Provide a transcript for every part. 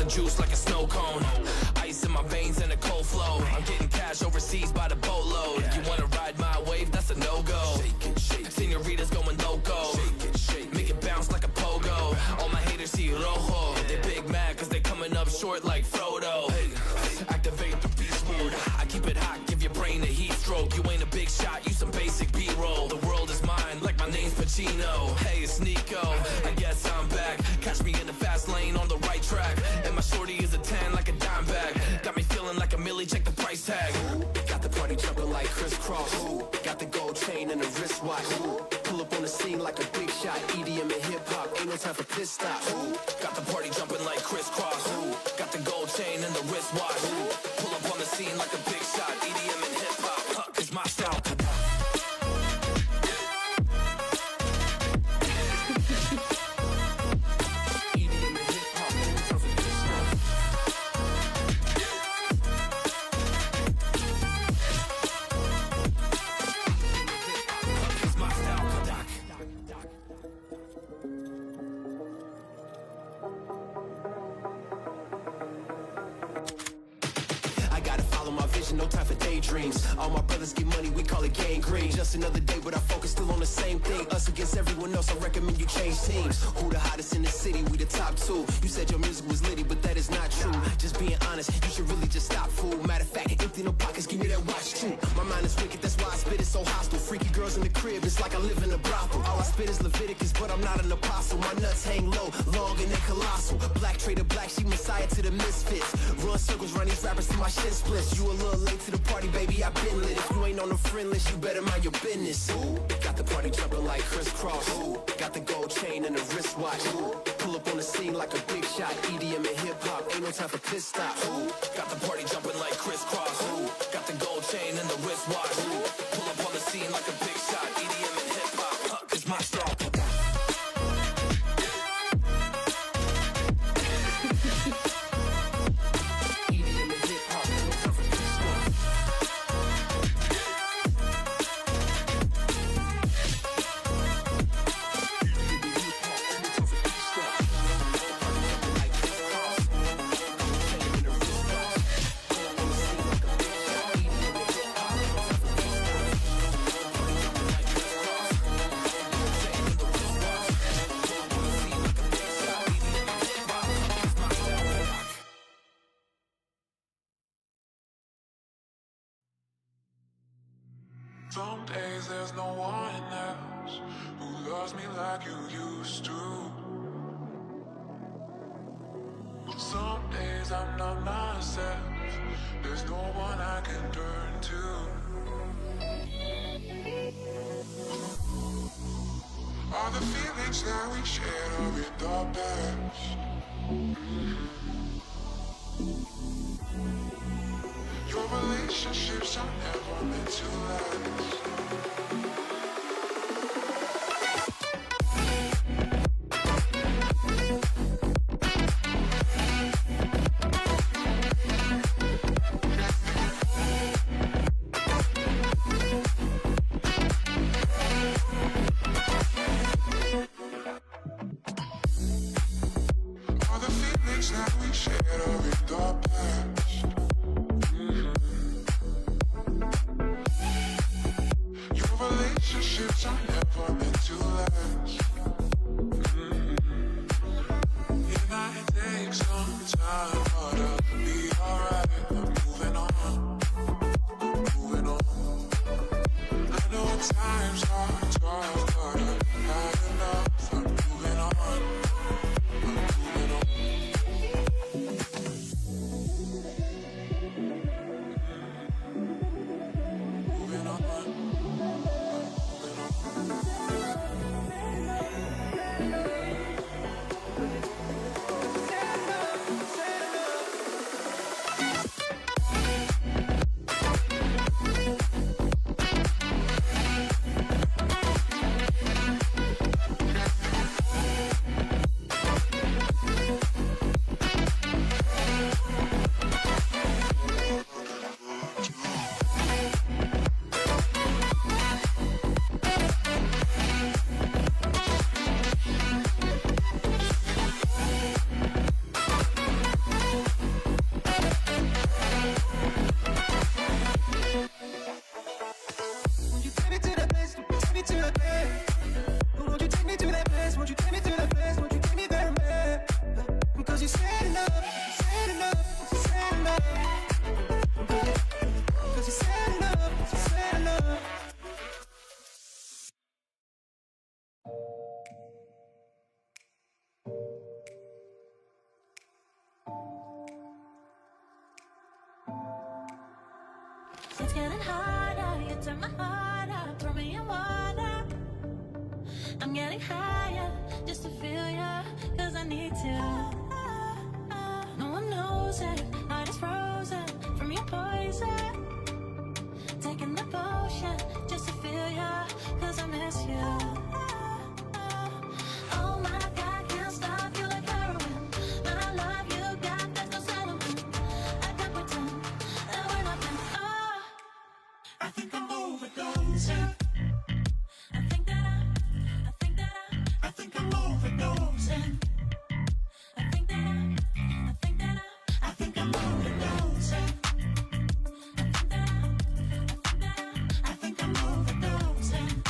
juice like a snow cone. Ice in my veins and a cold flow. I'm getting cash overseas by the boatload. You wanna ride my wave? That's a no-go. Senoritas going loco. Make it bounce like a pogo. All my haters see rojo. They big mad cause they coming up short like Frodo. Activate the beast mode. I keep it hot, give your brain a heat stroke. You ain't a big shot, you some basic B-roll. The world is mine, like my name's Pacino. Hey, it's Nico, I guess I'm back. Catch me in the fast lane on the right track. And my shorty is a 10 like a dime bag. Got me feeling like a millie, check the price tag. Got the party jumping like crisscross. Got the gold chain and the wristwatch. Pull up on the scene like a big shot. EDM and hip-hop, ain't no time for pit stops. Got the party jumping like crisscross. Got the gold chain and the wristwatch. Pull up on the scene like a big shot. EDM and hip-hop, it's my style. No time for daydreams. All my brothers get money, we call it gang green. Just another day, but our focus still on the same thing. Us against everyone else, I recommend you change teams. Who the hottest in the city? We the top two. You said your music was litty, but that is not true. Just being honest, you should really just stop, fool. Matter of fact, empty no pockets, give me that watch too. My mind is wicked, that's why I spit it so hostile. Freaky girls in the crib, it's like I live in a brothel. All I spit is Leviticus, but I'm not an apostle. My nuts hang low, long and they colossal. Black trader black, she messiah to the misfits. Run circles, run these rappers to my shin splits. You a little late to the party, baby, I been lit. If you ain't on the friend list, you better mind your business. Got the party jumping like crisscross. Got the gold chain and the wristwatch. Pull up on the scene like a big shot. EDM and hip-hop, ain't no time for pit stops. Got the party jumping like crisscross. Got the gold chain and the wristwatch. Pull up on the scene like a big shot. EDM and hip-hop, it's my style. Some days there's no one else who loves me like you used to. Some days I'm not myself, there's no one I can turn to. All the feelings that we shared are in the past. Your relationships are never meant to last. All the feelings that we shared are in the past. Relationships are never meant to last. It might take some time, but I'll be alright. I'm moving on, moving on. I know times are tough, but I've had enough. I'm moving on, I'm moving on. Moving on. getting harder, you turn my heart up, throw me in water. I'm getting higher, just to feel ya, cause I need to. No one knows it, heart is frozen from your poison. Taking the potion, just to feel ya, cause I miss you. Oh my God, can't stop you like heroin. My love you got, there's no settlement. I can't pretend that we're not meant. Oh, I think I'm overdosing. I think that I'm overdosing. I think that I'm overdosing. I think I'm overdosing.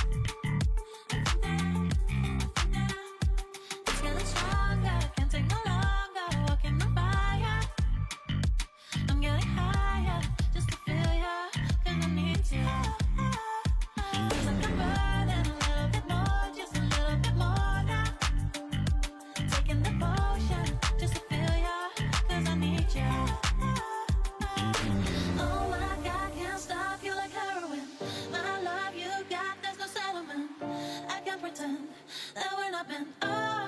It's getting stronger, can't take no longer, walking the fire. I'm getting higher, just to feel ya, cause I need to. Feels like I'm burning a little bit more, just a little bit more now. Taking the potion, just to feel ya, cause I need ya. Oh my God, can't stop you like heroin. My love you got, there's no settlement. I can't pretend that we're not meant. Oh,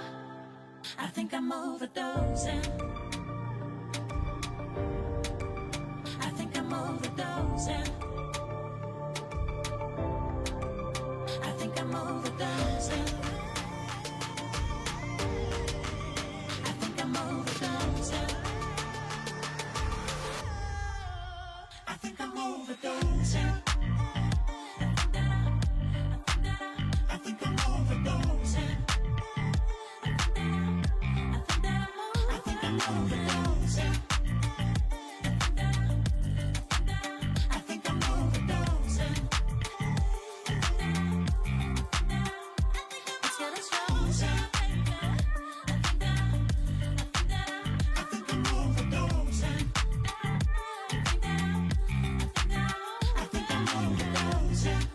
I think I'm overdosing. I think I'm overdosing. I think I'm overdosing. I think I'm overdosing. I think I'm overdosing. I think I'm overdosing. I think I'm overdosing. I think I'm overdosing. It's getting stronger. I think I'm overdosing. I think I'm overdosing.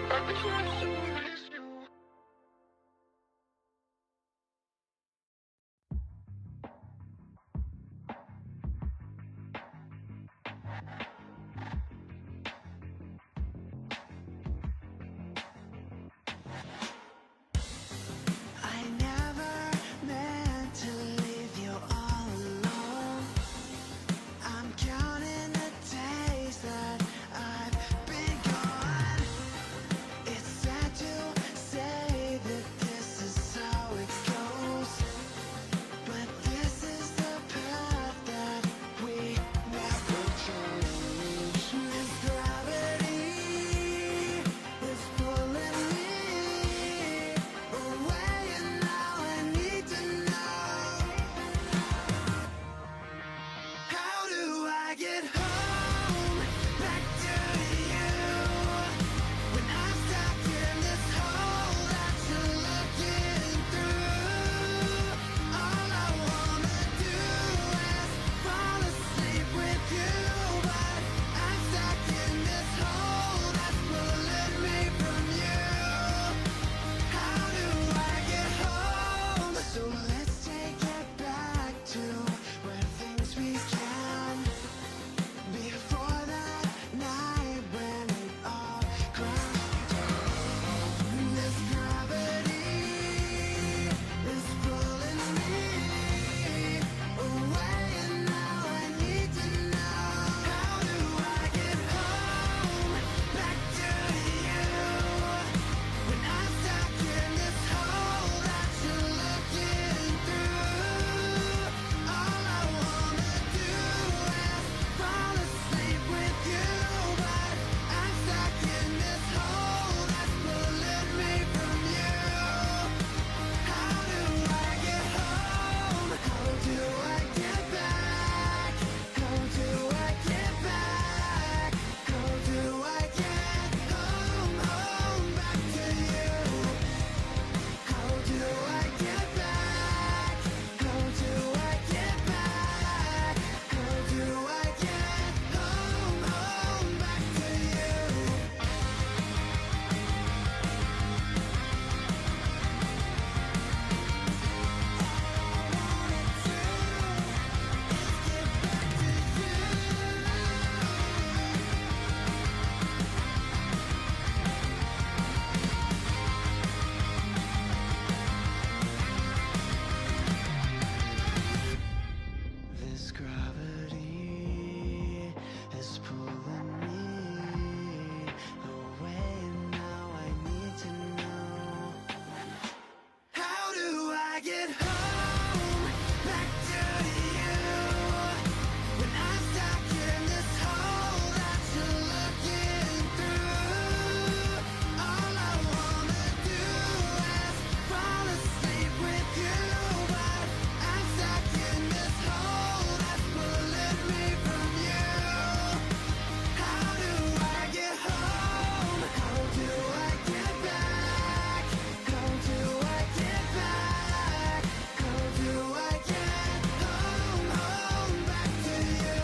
I never meant to leave you all alone. I'm counting the days that I've been gone. It's sad to say that this is how it goes, but this is the path that we never change. This gravity is pulling me away, and now I need to know, how do I get home back to you when I'm stuck in this hole that you're looking through? All I wanna do is fall asleep with you, but I'm stuck in this hole that's pulling me from you. How do I get home? So let's take it back to where things began, before that night when it all crashed down. This gravity is pulling me away, and now I need to know, how do I get home back to you when I'm stuck in this hole that you're looking through? All I wanna do is fall asleep with you, but I'm stuck in this hole that's pulling me from you. How do I get home? How do I get back? How do I get back? How do I get home, home back to you? How do I get back? How do I get back? How do I get home, home back to you? This gravity is pulling me away, and now I need to know, how do I get home back to you when I'm stuck in this hole that you're looking through? All I wanna do is fall asleep with you, but I'm stuck in this hole that's pulling me from you. How do I get home? How do I get back? How do I get back? How do I get home, home back to you?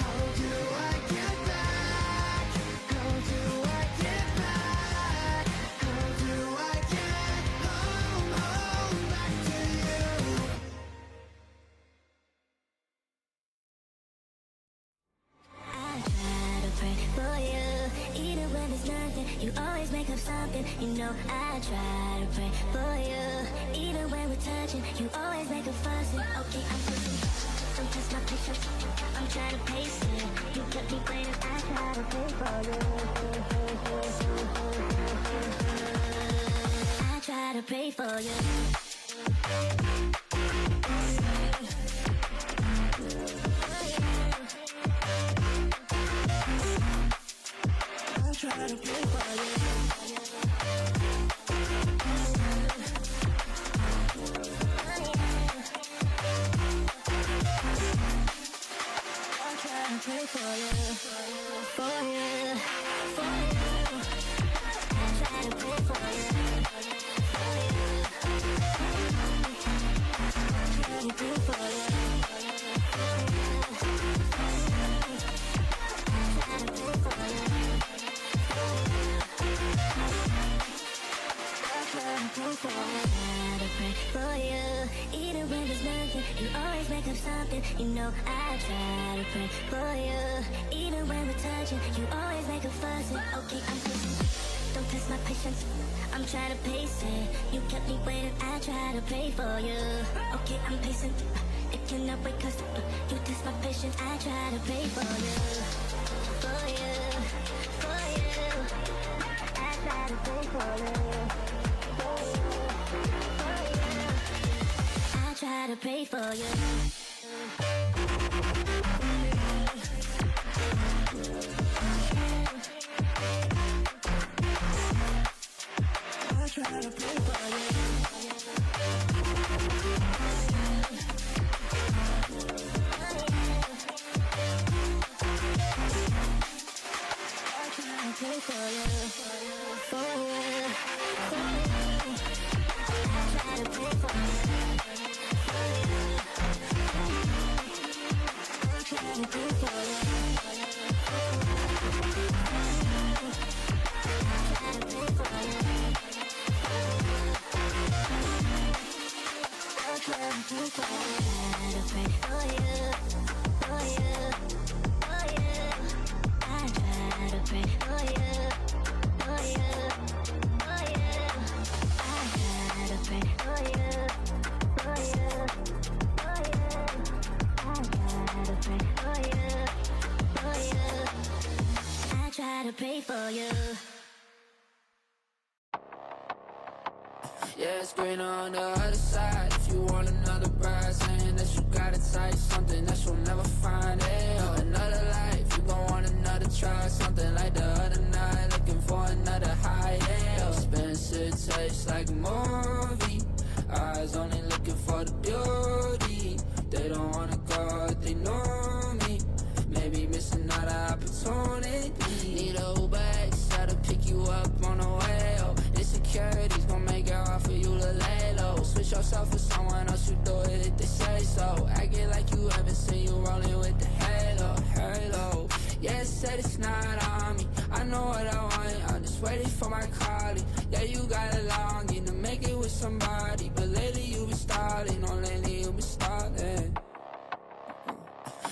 How do I get back? How do I get back? How do I get home, home back to you? I try to pray for you, even when there's nothing. You always make up something. You know I try to pray for you, even when we're touching. You always make a fussing. Okay, I'm pushing. Don't touch my picture. I'm trying to pace it. You put me playing. I try to pray for you. I try to pray for you. I try to pray for you. I try to pray for you, for you, for you. I try to pray for you, for you. for you. Gotta pray for you. Even when there's nothing, you always make up something. You know I try to pray for you. Even when we're touching, you always make a fussing. Okay, I'm patient. Don't test my patience. I'm trying to pace it. You kept me waiting. I try to pray for you. Okay, I'm patient. It cannot wait 'cause you test my patience. I try to pray for you. For you. For you. I try to pray for you. For you. For you. I try to pray for you. I try to pray for you. Pray for you, for you, for you. I try to pray for you, for you. I try to pray for you, for you. I try to pray for you, I try to pray for you. I pray for you, for you, for you. I try to pray for you, for you, for you. I try to pray for you, for you, for you. I try to pray for you, for you. I try to pray for you. Yeah, it's greener on the other side. If you want another bride, saying that you got it tight, something that you'll never find. Hey, oh, another life, you gon' want another try, something like the other night, looking for another high. Hey, oh, expensive taste like a movie. Eyes only looking for the beauty. They don't wanna go if they know me. Maybe missing out an opportunity. Need a Uber X, to pick you up on the way. Oh, insecurities gon' make it hard for you to lay low. Switch yourself for someone else, you do it if they say so. Acting like you haven't seen you rolling with the halo, halo. Yeah, it said it's not on me. I know what I want, I'm just waiting for my calling. Yeah, you got a longing to make it with somebody, but lately you been stalling, oh lately you been stalling.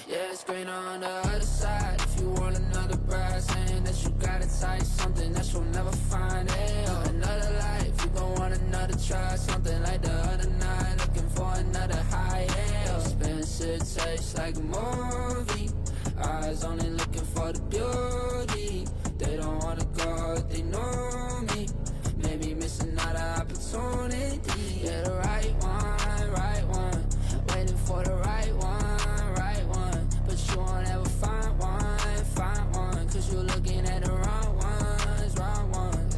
Yeah, it's greener on the other side. If you want another bride, saying that you got it tight, something that you'll never find. Hey, oh, another life, you gon' want another try, something like the other night, looking for another high. Hey, oh, expensive taste like a movie. Eyes only looking for the beauty. They don't wanna go if they know me. Maybe missing out an opportunity. Yeah, the right one, right one. Waiting for the right one, right one. But you won't ever find one, find one. Cause you're looking at the wrong ones, wrong ones.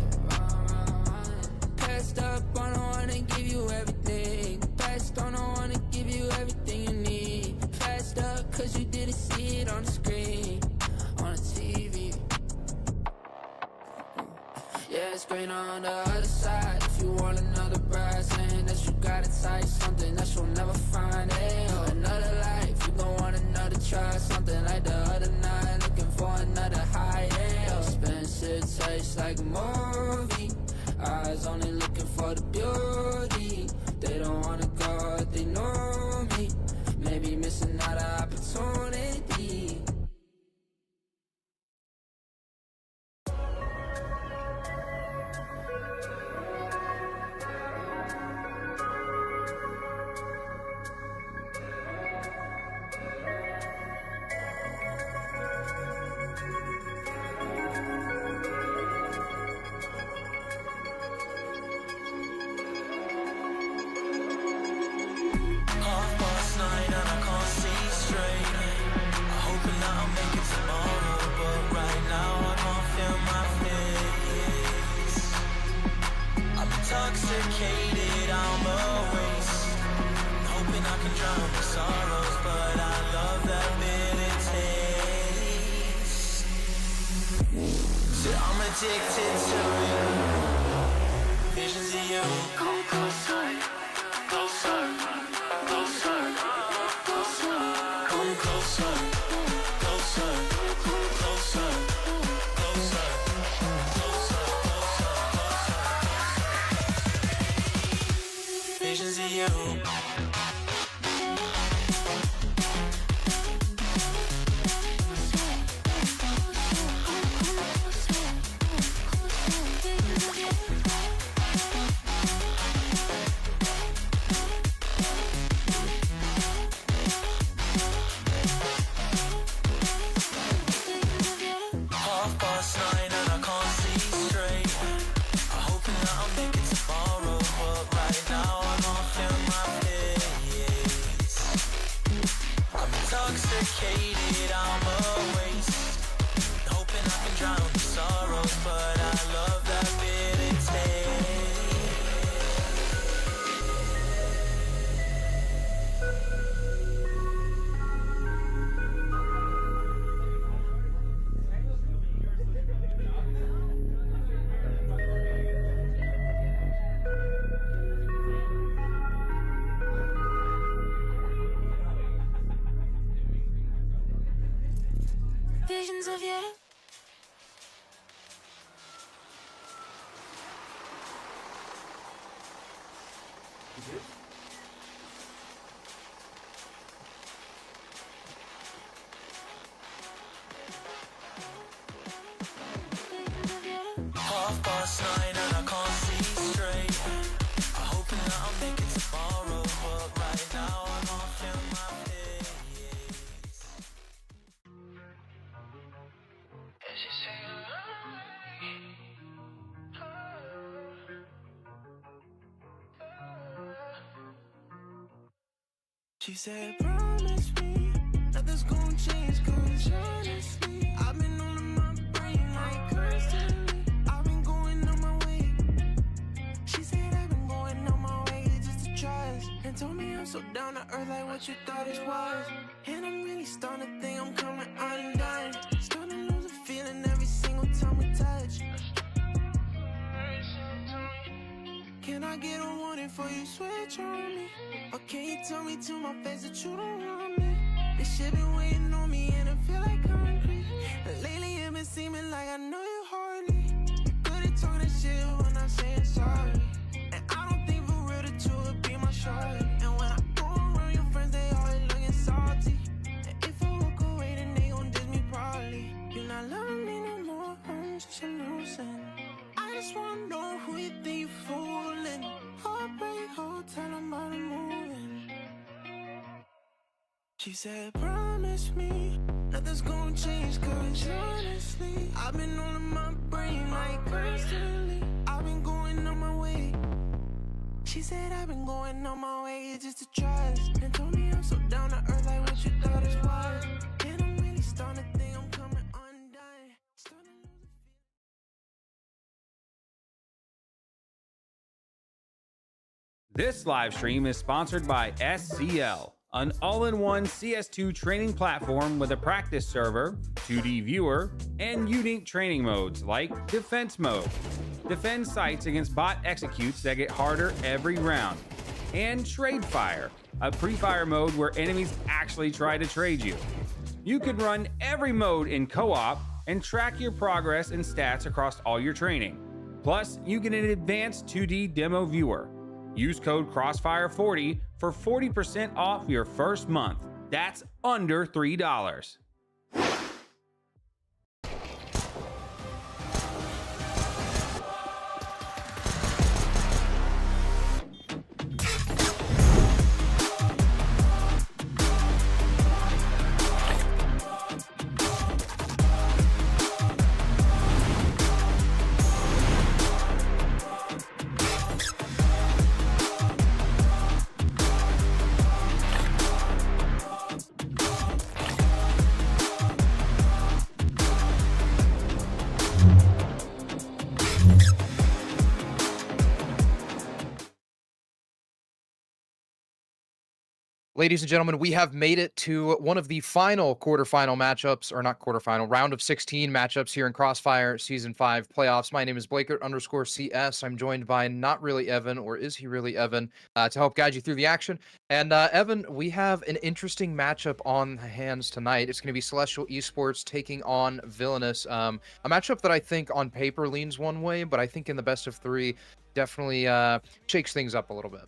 Passed up on the one that give you everything. Passed on the one that give you everything you need. Passed up cause you didn't see it on the screen, on the TV. Yeah, it's greener on the other side. If you want another bride, saying that you got it tight, something that you'll never find. Hey, oh, another life, you gon' want another try, something like the other night, looking for another high. Hey, oh, expensive taste like a movie. Eyes only looking for the beauty. They don't wanna go if they know me. Maybe missing out an opportunity. Intoxicated, I'm a waste. Hoping I can drown my sorrows, but I love that bitter taste. So I'm addicted to you. Visions of you. Come closer, closer, closer, closer. Come closer, closer, closer, closer, closer, closer. you. Half past 9 and I can't see straight. I'm hoping that I'll make it tomorrow, but right now I can't feel my face. I'm intoxicated, I'm a waste. Hoping I can drown the sorrows, but I love that bitter taste. Visions of you. Half past 9 and I can't see straight. I'm hoping that I'll make it tomorrow, but right now I can't feel my face. She said, promise me nothing's gonna change, cause honestly, I've been on my brain like constantly. I've been going on my way. She said, I've been going on my way just to trust. And told me I'm so down to earth like what you thought it was. And I'm really starting to think I'm coming undone. Starting to lose a feeling every single time we touch. Can I get a warning before you switch on me? Or can you tell me to my face that you don't want me? This shit been waiting on me and I feel like concrete. And lately it been seeming like I know you hardly. You good at talking shit when I'm saying sorry. And I don't think for real the two would be my shorty. And when I go around your friends, they always looking salty. And if I walk away, then they gon' diss me probably. You're not loving me no more, I'm just a losing. I just wanna know who you think you fooling. Heartbreak, hotel, I'm out of moving. She said, promise me nothing's gonna change, cause honestly, I've been on my brain like constantly. I've been going on my way. She said, I've been going on my way just to trust. And told me I'm so down to earth like what you thought it was. And I'm really starting to think I'm coming undone. Starting to lose the This live stream is sponsored by SCL, an all-in-one CS2 training platform with a practice server, 2D viewer, and unique training modes like Defense Mode. Defend sites against bot executes that get harder every round. And Trade Fire, a pre-fire mode where enemies actually try to trade you. You can run every mode in co-op and track your progress and stats across all your training. Plus, you get an advanced 2D demo viewer. Use code Crossfire40 for 40% off your first month. That's under $3. Ladies and gentlemen, we have made it to one of the final quarterfinal matchups, or not quarterfinal, round of 16 matchups here in Crossfire Season 5 playoffs. My name is Blakert_CS. I'm joined by Not Really Evan, or Is He Really Evan, to help guide you through the action. And Evan, we have an interesting matchup on hands tonight. It's going to be Celestial Esports taking on Villainous. A matchup that I think on paper leans one way, but I think in the best of three definitely shakes things up a little bit.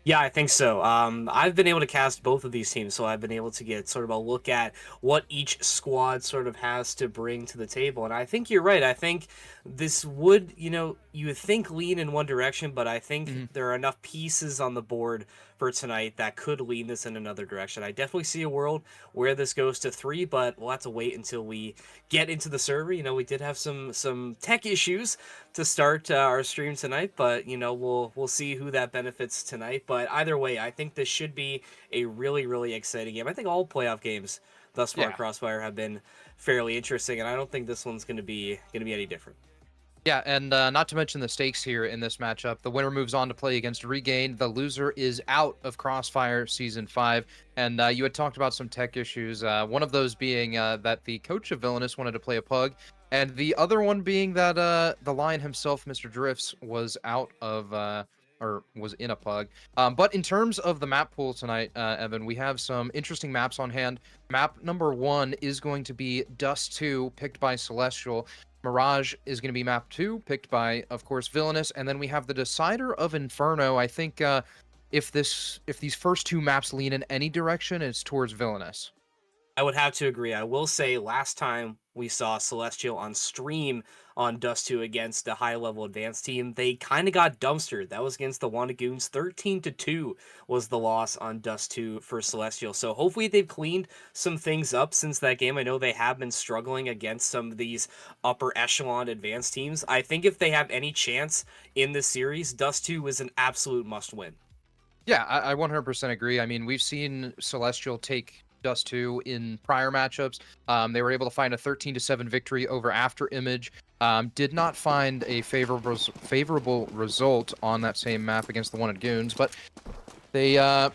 Yeah, I think so. I've been able to cast both of these teams, so I've been able to get sort of a look at what each squad sort of has to bring to the table. And I think you're right. I think this would, you would think lean in one direction, but I think there are enough pieces on the board for tonight that could lean this in another direction. I definitely see a world where this goes to 3, but we'll have to wait until we get into the server. We did have some tech issues to start our stream tonight, but we'll see who that benefits tonight. But either way, I think this should be a really, really exciting game. I think all playoff games thus far in Crossfire have been fairly interesting, and I don't think this one's going to be any different. Yeah, and not to mention the stakes here in this matchup. The winner moves on to play against Regain. The loser is out of Crossfire Season 5. And you had talked about some tech issues, one of those being that the coach of Villainous wanted to play a pug, and the other one being that the Lion himself, Mr. Drifts, was out of... or was in a pug. But in terms of the map pool tonight, Evan, we have some interesting maps on hand. Map number 1 is going to be Dust 2, picked by Celestial. Mirage is going to be map 2, picked by, of course, Villainous. And then we have the Decider of Inferno. I think if these first 2 maps lean in any direction, it's towards Villainous. I would have to agree. I will say last time we saw Celestial on stream on Dust 2 against a high-level advanced team, they kind of got dumpstered. That was against the Wandagoons. 13-2 was the loss on Dust 2 for Celestial. So hopefully they've cleaned some things up since that game. I know they have been struggling against some of these upper echelon advanced teams. I think if they have any chance in this series, Dust 2 is an absolute must-win. Yeah, I 100% agree. I mean, we've seen Celestial take Dust 2 in prior matchups. They were able to find a 13-7 victory over After Image. Did not find a favorable result on that same map against the Wanted Goons, but they are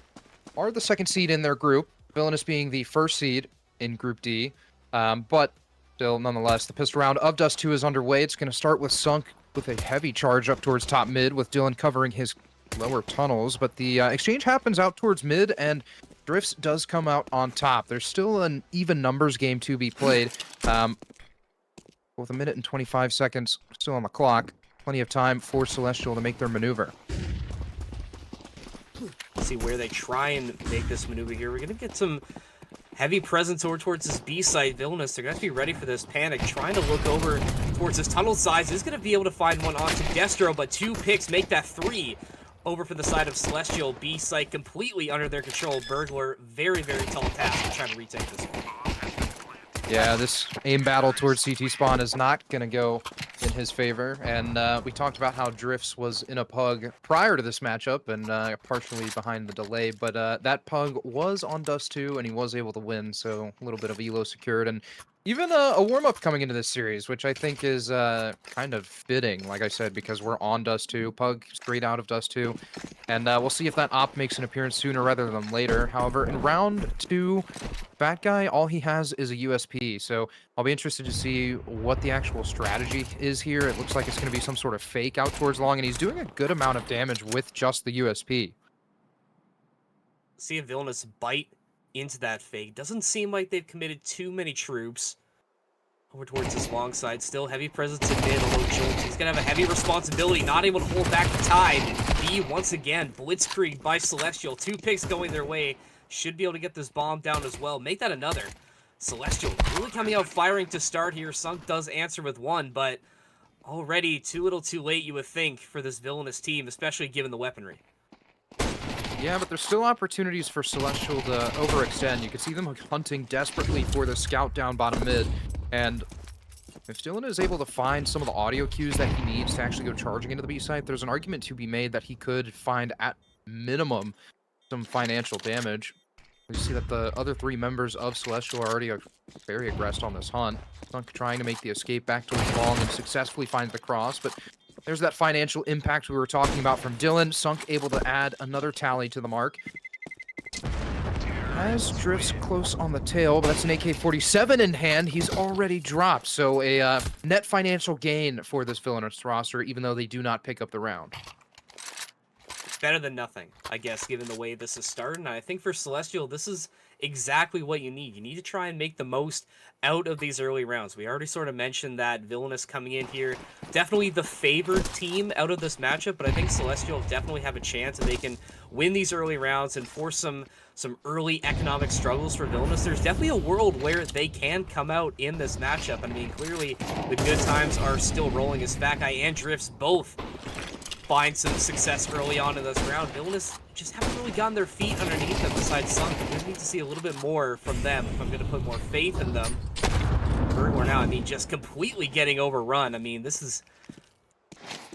the second seed in their group, Villainous being the first seed in Group D. But still, nonetheless, the pistol round of Dust 2 is underway. It's going to start with Sunk with a heavy charge up towards top mid, with Dylan covering his lower tunnels, but the exchange happens out towards mid, and Drifts does come out on top. There's still an even numbers game to be played. With 1 minute and 25 seconds still on the clock, plenty of time for Celestial to make their maneuver. See where they try and make this maneuver here. We're going to get some heavy presence over towards this B site. Villainous, they're going to have to be ready for this panic. Trying to look over towards this tunnel size. Is going to be able to find one onto Destro, but 2 picks make that 3. Over for the side of Celestial. B site completely under their control. Burglar, very, very tall task to try to retake this one. Yeah, this aim battle towards CT spawn is not going to go in his favor. And we talked about how Drifts was in a pug prior to this matchup and partially behind the delay. But that pug was on Dust 2 and he was able to win. So a little bit of elo secured. And even a warm-up coming into this series, which I think is kind of fitting, like I said, because we're on Dust 2, Pug straight out of Dust 2, and we'll see if that op makes an appearance sooner rather than later. However, in round 2, Fat Guy, all he has is a USP, so I'll be interested to see what the actual strategy is here. It looks like it's going to be some sort of fake out towards long, and he's doing a good amount of damage with just the USP. See a Villainous bite into that fake. Doesn't seem like they've committed too many troops over towards this long side. Still heavy presence in mid. Although Jones, he's gonna have a heavy responsibility, not able to hold back the tide. B once again blitzkrieg by Celestial. 2 picks going their way. Should be able to get this bomb down as well. Make that another. Celestial really coming out firing to start here. Sunk does answer with 1, but already too little too late, you would think, for this Villainous team, especially given the weaponry. Yeah, but there's still opportunities for Celestial to overextend. You can see them hunting desperately for the scout down bottom mid. And if Dylan is able to find some of the audio cues that he needs to actually go charging into the B site, there's an argument to be made that he could find, at minimum, some financial damage. We see that the other 3 members of Celestial are already very aggressive on this hunt. Sunk trying to make the escape back towards long and successfully finds the cross, but there's that financial impact we were talking about from Dylan. Sunk able to add another tally to the mark. Has Drifts close on the tail, but that's an AK-47 in hand. He's already dropped, so a net financial gain for this Villainous roster, even though they do not pick up the round. better than nothing, I guess, given the way this has started. And I think for Celestial, this is exactly what you need. You need to try and make the most out of these early rounds. We already sort of mentioned that Villainous coming in here, definitely the favored team out of this matchup, but I think Celestial definitely have a chance and they can win these early rounds and force some early economic struggles for Villainous. There's definitely a world where they can come out in this matchup. I mean, clearly the good times are still rolling as Fat Guy and Drifts both find some success early on in this round. Villainous just haven't really gotten their feet underneath them besides Sunk. I'm going to need to see a little bit more from them if I'm going to put more faith in them. Burglar now, I mean, just completely getting overrun. I mean, this is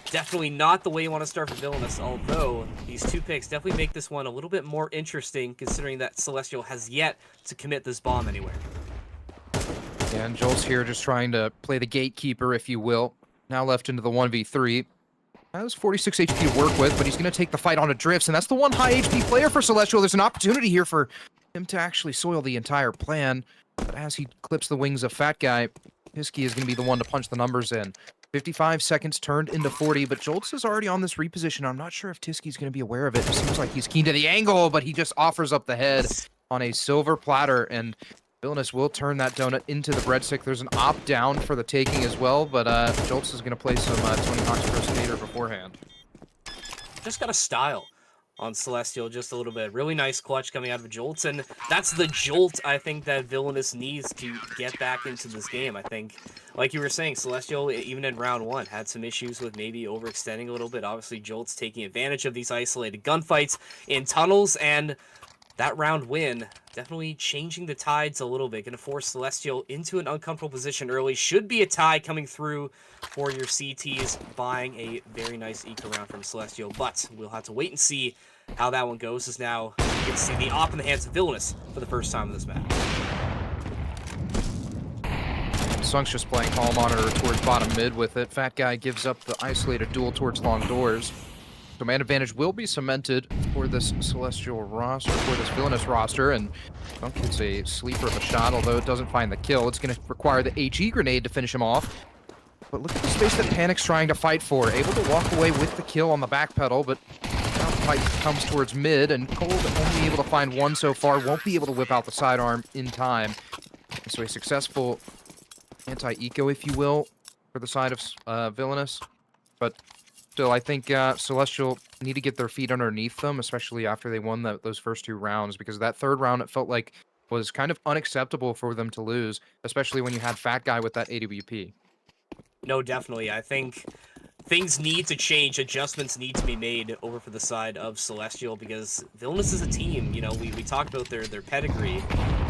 definitely not the way you want to start for Villainous, although these 2 picks definitely make this one a little bit more interesting considering that Celestial has yet to commit this bomb anywhere. Yeah, and Joel's here just trying to play the gatekeeper, if you will. Now left into the 1v3. Has 46 HP to work with, but he's going to take the fight onto Drifts, and that's the one high HP player for Celestial. There's an opportunity here for him to actually soil the entire plan, but as he clips the wings of Fat Guy, Pisky is going to be the one to punch the numbers in. 55 seconds turned into 40, but Jolts is already on this reposition. I'm not sure if Tisky's going to be aware of it. It seems like he's keen to the angle, but he just offers up the head on a silver platter, and Villainous will turn that donut into the breadstick. There's an op down for the taking as well, but Jolts is going to play some Tony Hawk's Pro Skater beforehand. Just got a style on Celestial just a little bit. Really nice clutch coming out of Jolts, and that's the jolt I think that Villainous needs to get back into this game. I think, like you were saying, Celestial, even in round 1, had some issues with maybe overextending a little bit. Obviously, Jolts taking advantage of these isolated gunfights in tunnels, and that round win definitely changing the tides a little bit. Going to force Celestial into an uncomfortable position early. Should be a tie coming through for your CTs, buying a very nice eco round from Celestial. But we'll have to wait and see how that one goes, as now you get to see the op in the hands of Villainous for the first time in this match. Sunk's just playing hall monitor towards bottom mid with it. Fat Guy gives up the isolated duel towards long doors. So man advantage will be cemented for this Celestial roster, for this Villainous roster, and Sunk hits a sleeper of a shot, although it doesn't find the kill. It's going to require the HE grenade to finish him off. But look at the space that Panic's trying to fight for. Able to walk away with the kill on the back pedal, but now the fight comes towards mid, and Cold only able to find one so far. Won't be able to whip out the sidearm in time. And so a successful anti-eco, if you will, for the side of Villainous. But still, I think Celestial need to get their feet underneath them, especially after they won those first 2 rounds, because that 3rd round, it felt like was kind of unacceptable for them to lose, especially when you had Fat Guy with that AWP. No, definitely. I think things need to change. Adjustments need to be made over for the side of Celestial, because Villainous is a team. You know, we talked about their pedigree,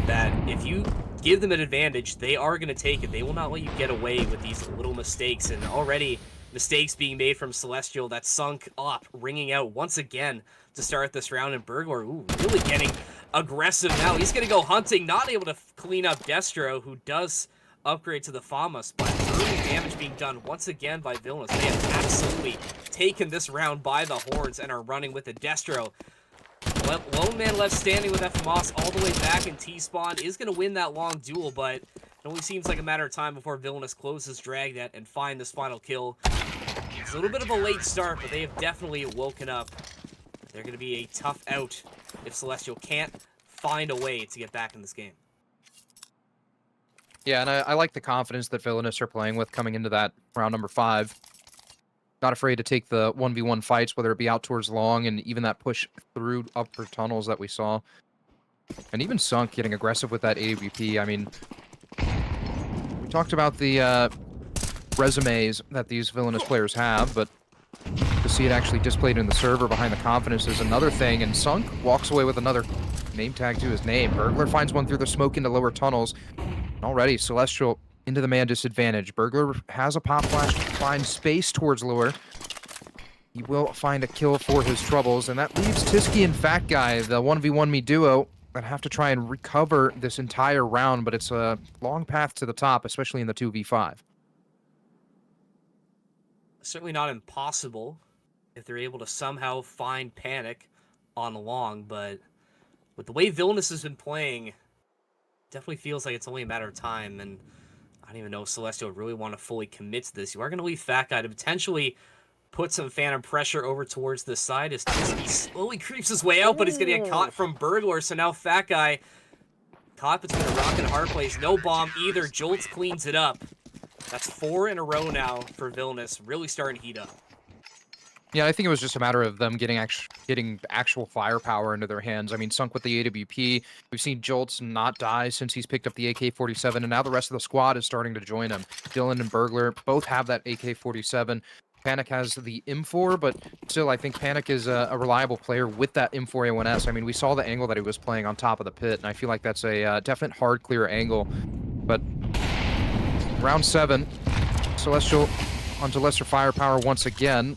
that if you give them an advantage, they are going to take it. They will not let you get away with these little mistakes, and already mistakes being made from Celestial. That Sunk op ringing out once again to start this round, and Burglar, ooh, really getting aggressive now. He's going to go hunting, not able to clean up Destro, who does upgrade to the FAMAS, but early damage being done once again by Villainous. They have absolutely taken this round by the horns and are running with the Destro. Lone man left standing with FMOS all the way back in T-spawn is going to win that long duel, but it only seems like a matter of time before Villainous closes Dragnet and find this final kill. It's a little bit of a late start, but they have definitely woken up. They're going to be a tough out if Celestial can't find a way to get back in this game. Yeah, and I like the confidence that Villainous are playing with coming into that round number 5. Not afraid to take the 1v1 fights, whether it be out towards long, and even that push through upper tunnels that we saw. And even Sunk getting aggressive with that AWP. I mean, we talked about the resumes that these Villainous players have, but to see it actually displayed in the server behind the confidence is another thing, and Sunk walks away with another name tag to his name. Burglar finds one through the smoke into lower tunnels. Already, Celestial into the man disadvantage. Burglar has a pop flash to find space towards lower. He will find a kill for his troubles, and that leaves Tisky and Fat Guy, the 1v1 me duo, that have to try and recover this entire round, but it's a long path to the top, especially in the 2v5. Certainly not impossible if they're able to somehow find Panic on long, but with the way Villainous has been playing, definitely feels like it's only a matter of time, and I don't even know if Celestial really want to fully commit to this. You are going to leave Fat Guy to potentially put some phantom pressure over towards the side as Tiski slowly creeps his way out, but he's going to get caught from Burglar. So now Fat Guy caught between a rock and a hard place. No bomb either. Jolts cleans it up. That's 4 in a row now for Villainous. Really starting to heat up. Yeah, I think it was just a matter of them getting actual firepower into their hands. I mean, Sunk with the AWP. We've seen Jolts not die since he's picked up the AK-47, and now the rest of the squad is starting to join him. Dylan and Burglar both have that AK-47. Panic has the M4, but still, I think Panic is a reliable player with that M4A1S. I mean, we saw the angle that he was playing on top of the pit, and I feel like that's a definite hard clear angle. But round 7, Celestial onto lesser firepower once again.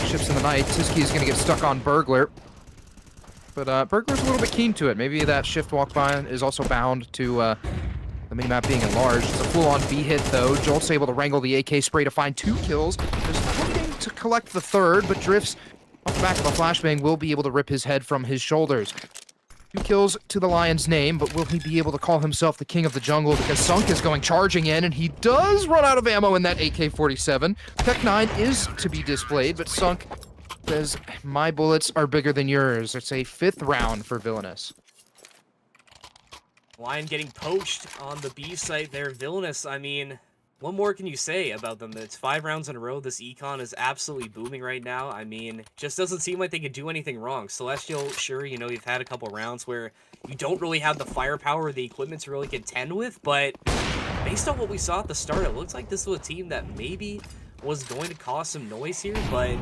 Ships in the night. Tiski is going to get stuck on Burglar. But Burglar's a little bit keen to it. Maybe that shift walk by is also bound to the minimap being enlarged. It's a full-on B hit, though. Jolt's able to wrangle the AK spray to find 2 kills. Just looking to collect the 3rd, but drifts off the back of a flashbang will be able to rip his head from his shoulders. 2 kills to the Lion's name, but will he be able to call himself the king of the jungle? Because Sunk is going charging in, and he does run out of ammo in that AK-47. Tech 9 is to be displayed, but Sunk says, my bullets are bigger than yours. It's a 5th round for Villainous. Lion getting poached on the B site there. Villainous, I mean, what more can you say about them? It's 5 rounds in a row. This econ is absolutely booming right now. I mean, just doesn't seem like they could do anything wrong. Celestial, sure, you know, you've had a couple rounds where you don't really have the firepower or the equipment to really contend with, but based on what we saw at the start, it looks like this was a team that maybe was going to cause some noise here, but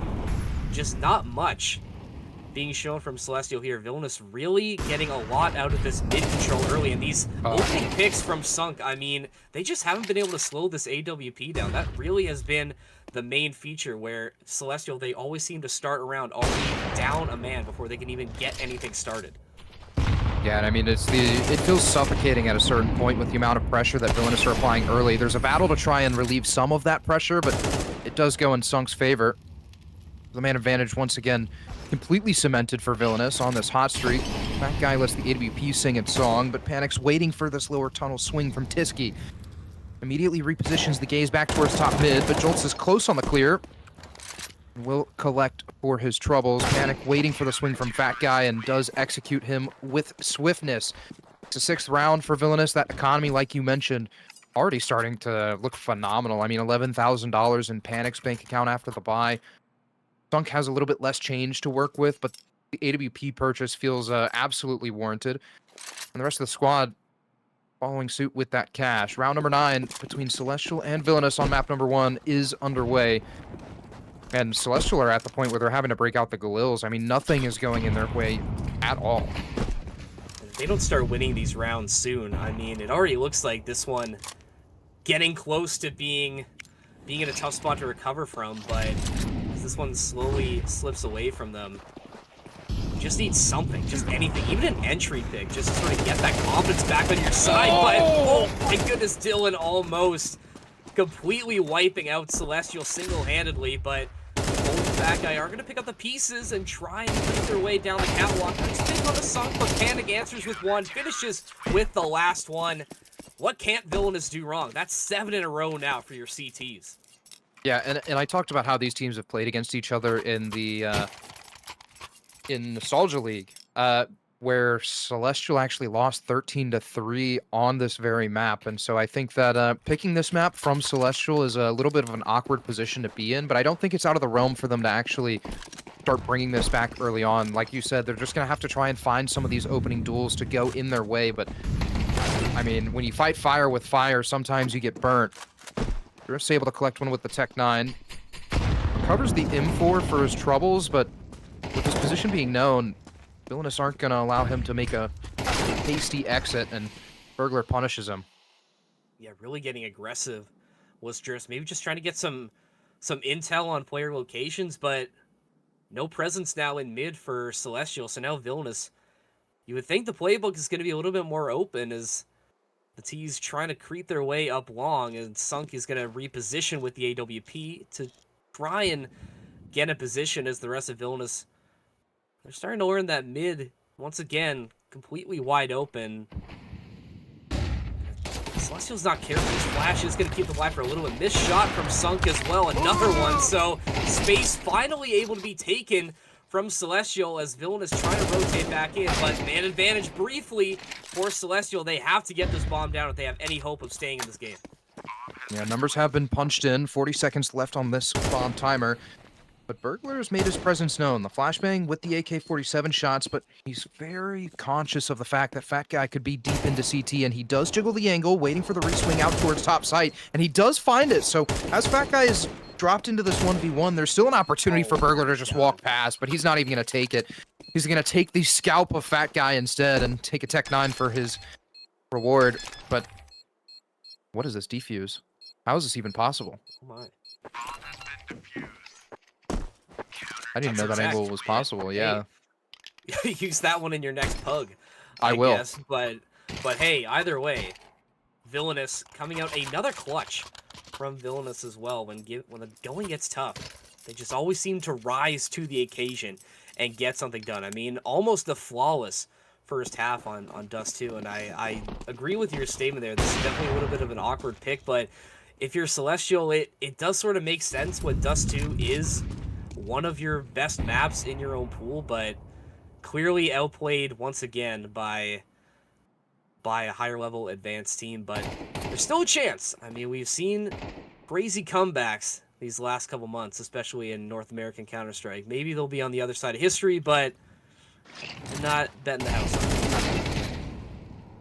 just not much being shown from Celestial here. Villainous really getting a lot out of this mid-control early, and these opening picks from Sunk, I mean, they just haven't been able to slow this AWP down. That really has been the main feature, where Celestial, they always seem to start around already down a man before they can even get anything started. Yeah, and I mean, it feels suffocating at a certain point with the amount of pressure that Villainous are applying early. There's a battle to try and relieve some of that pressure, but it does go in Sunk's favor. The man advantage once again completely cemented for Villainous on this hot streak. That guy lets the AWP sing its song, but Panic's waiting for this lower tunnel swing from Tiski. Immediately repositions the gaze back towards top mid, but Jolts is close on the clear. Will collect for his troubles. Panic waiting for the swing from Fat Guy and does execute him with swiftness. It's a 6th round for Villainous. That economy, like you mentioned, already starting to look phenomenal. I mean, $11,000 in Panic's bank account after the buy. Sunk has a little bit less change to work with, but the AWP purchase feels absolutely warranted. And the rest of the squad following suit with that cash. Round number 9 between Celestial and Villainous on map number 1 is underway. And Celestial are at the point where they're having to break out the Galils. I mean, nothing is going in their way at all. If they don't start winning these rounds soon, I mean, it already looks like this one getting close to being in a tough spot to recover from, but this one slowly slips away from them. You just need something, just anything, even an entry pick, just to sort of get that confidence back on your side. But, oh my goodness, Dylan almost completely wiping out Celestial single-handedly, but both Fat Guy are going to pick up the pieces and try and make their way down the catwalk. There's big on the Sunk, but Panic answers with one, finishes with the last one. What can't Villainous do wrong? That's 7 in a row now for your CTs. Yeah, and I talked about how these teams have played against each other in the in Nostalgia League, where Celestial actually lost 13-3 on this very map, and so I think that picking this map from Celestial is a little bit of an awkward position to be in, but I don't think it's out of the realm for them to actually start bringing this back early on. Like you said, they're just going to have to try and find some of these opening duels to go in their way, but I mean, when you fight fire with fire, sometimes you get burnt. Drift's able to collect one with the Tech 9. Recovers the M4 for his troubles, but with his position being known, Villainous aren't going to allow him to make a hasty exit, and Burglar punishes him. Yeah, really getting aggressive was Drift. Maybe just trying to get some intel on player locations, but no presence now in mid for Celestial. So now Villainous, you would think the playbook is going to be a little bit more open as the T's trying to creep their way up long, and Sunk is going to reposition with the AWP to try and get in position as the rest of Villainous. They're starting to learn that mid, once again, completely wide open. It's Celestial's not careful. His flash is going to keep them alive for a little bit. Missed shot from Sunk as well. Another one. So space finally able to be taken from Celestial as Villainous trying to rotate back in. But man advantage briefly for Celestial. They have to get this bomb down if they have any hope of staying in this game. Yeah, numbers have been punched in. 40 seconds left on this bomb timer. But Burglar has made his presence known. The flashbang with the AK-47 shots, but he's very conscious of the fact that Fat Guy could be deep into CT, and he does jiggle the angle, waiting for the reswing out towards top site, and he does find it. So as Fat Guy is dropped into this 1v1, there's still an opportunity for Burglar to just walk past, but he's not even going to take it. He's going to take the scalp of Fat Guy instead and take a Tech 9 for his reward. But what is this defuse? How is this even possible? Oh my. I didn't know that angle was possible. Yeah, Hey, use that one in your next pug. I will. Guess. But hey, either way, Villainous coming out another clutch from Villainous as well. When the going gets tough, they just always seem to rise to the occasion and get something done. I mean, almost a flawless first half on Dust 2, and I agree with your statement there. This is definitely a little bit of an awkward pick, but if you're Celestial, it does sort of make sense when Dust 2 is one of your best maps in your own pool, but clearly outplayed once again by a higher level advanced team. But there's still a chance. I mean, we've seen crazy comebacks these last couple months, especially in North American Counter-Strike. Maybe they'll be on the other side of history, but I'm not betting the house on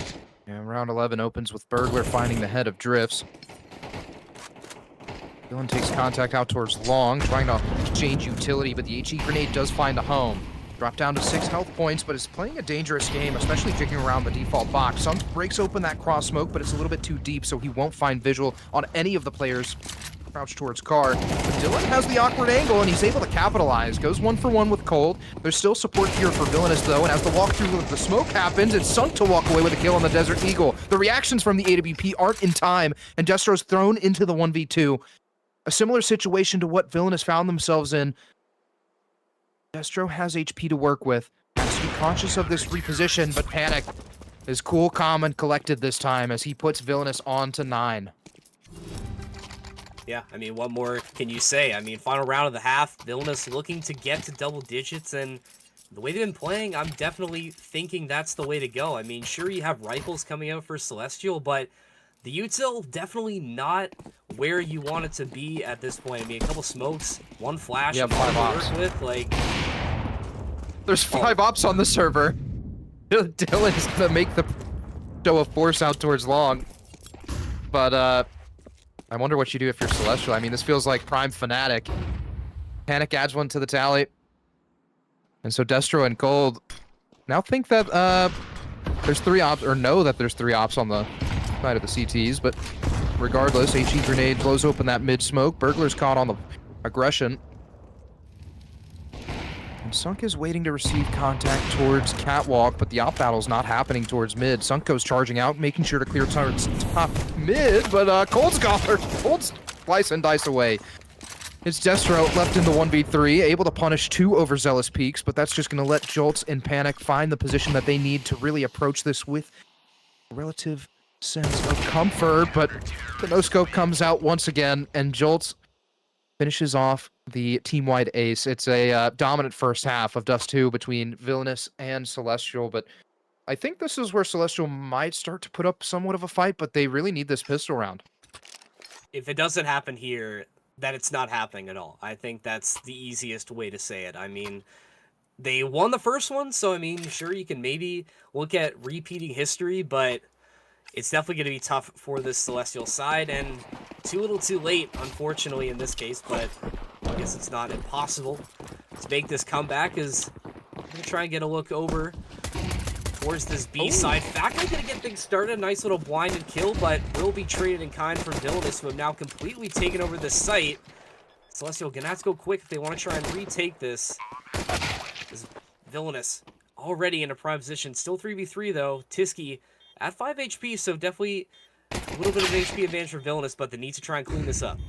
it. Yeah, round 11 opens with Burglar finding the head of Drifts. Dylan takes contact out towards Long, trying to exchange utility, but the HE grenade does find a home. Dropped down to 6 health points, but is playing a dangerous game, especially jigging around the default box. Sunk breaks open that cross smoke, but it's a little bit too deep, so he won't find visual on any of the players crouched towards car. But Dylan has the awkward angle, and he's able to capitalize. Goes 1-for-1 with Cold. There's still support here for Villainous, though, and as the walkthrough with the smoke happens, it's Sunk to walk away with a kill on the Desert Eagle. The reactions from the AWP aren't in time, and Destro's thrown into the 1v2. A similar situation to what Villainous found themselves in. Destro has HP to work with. Has to be conscious of this reposition, but Panic is cool, calm, and collected this time as he puts Villainous on to 9. Yeah, I mean, what more can you say? I mean, final round of the half, Villainous looking to get to double digits, and the way they've been playing, I'm definitely thinking that's the way to go. I mean, sure, you have rifles coming out for Celestial, but the util definitely not where you want it to be at this point. I mean, a couple smokes, one flash, yeah, 5 ops. With, like, there's 5 ops on the server. Dylan's gonna make the show of force out towards Long, but I wonder what you do if you're Celestial. I mean, this feels like prime Fnatic. Panic adds one to the tally, and so Destro and Gold now think that there's 3 ops, or know that there's 3 ops on the side of the CTs, but regardless, HE grenade blows open that mid smoke. Burglar's caught on the aggression. And Sunk is waiting to receive contact towards Catwalk, but the op battle's not happening towards mid. Sunk goes charging out, making sure to clear towards top mid, but Cold's got her. Cold's slice and dice away. It's Destro left in the 1v3, able to punish 2 overzealous peaks, but that's just going to let Jolts and Panic find the position that they need to really approach this with relative sense of comfort. But the no-scope comes out once again, and Jolts finishes off the team-wide ace. It's a dominant first half of Dust 2 between Villainous and Celestial, but I think this is where Celestial might start to put up somewhat of a fight, but they really need this pistol round. if it doesn't happen here, that it's not happening at all. I think that's the easiest way to say it. I mean, they won the first one, so I mean, sure, you can maybe look at repeating history, but it's definitely going to be tough for this Celestial side, and too little too late, unfortunately, in this case, but I guess it's not impossible to make this comeback, as I'm going to try and get a look over towards this B side. Factory going to get things started, nice little blinded kill, but will be traded in kind for Villainous, who have now completely taken over this site. Celestial going to have to go quick if they want to try and retake this. This Villainous already in a prime position, still 3v3 though. Tiski at 5 HP, so definitely a little bit of an HP advantage for Villainous, but they need to try and clean this up.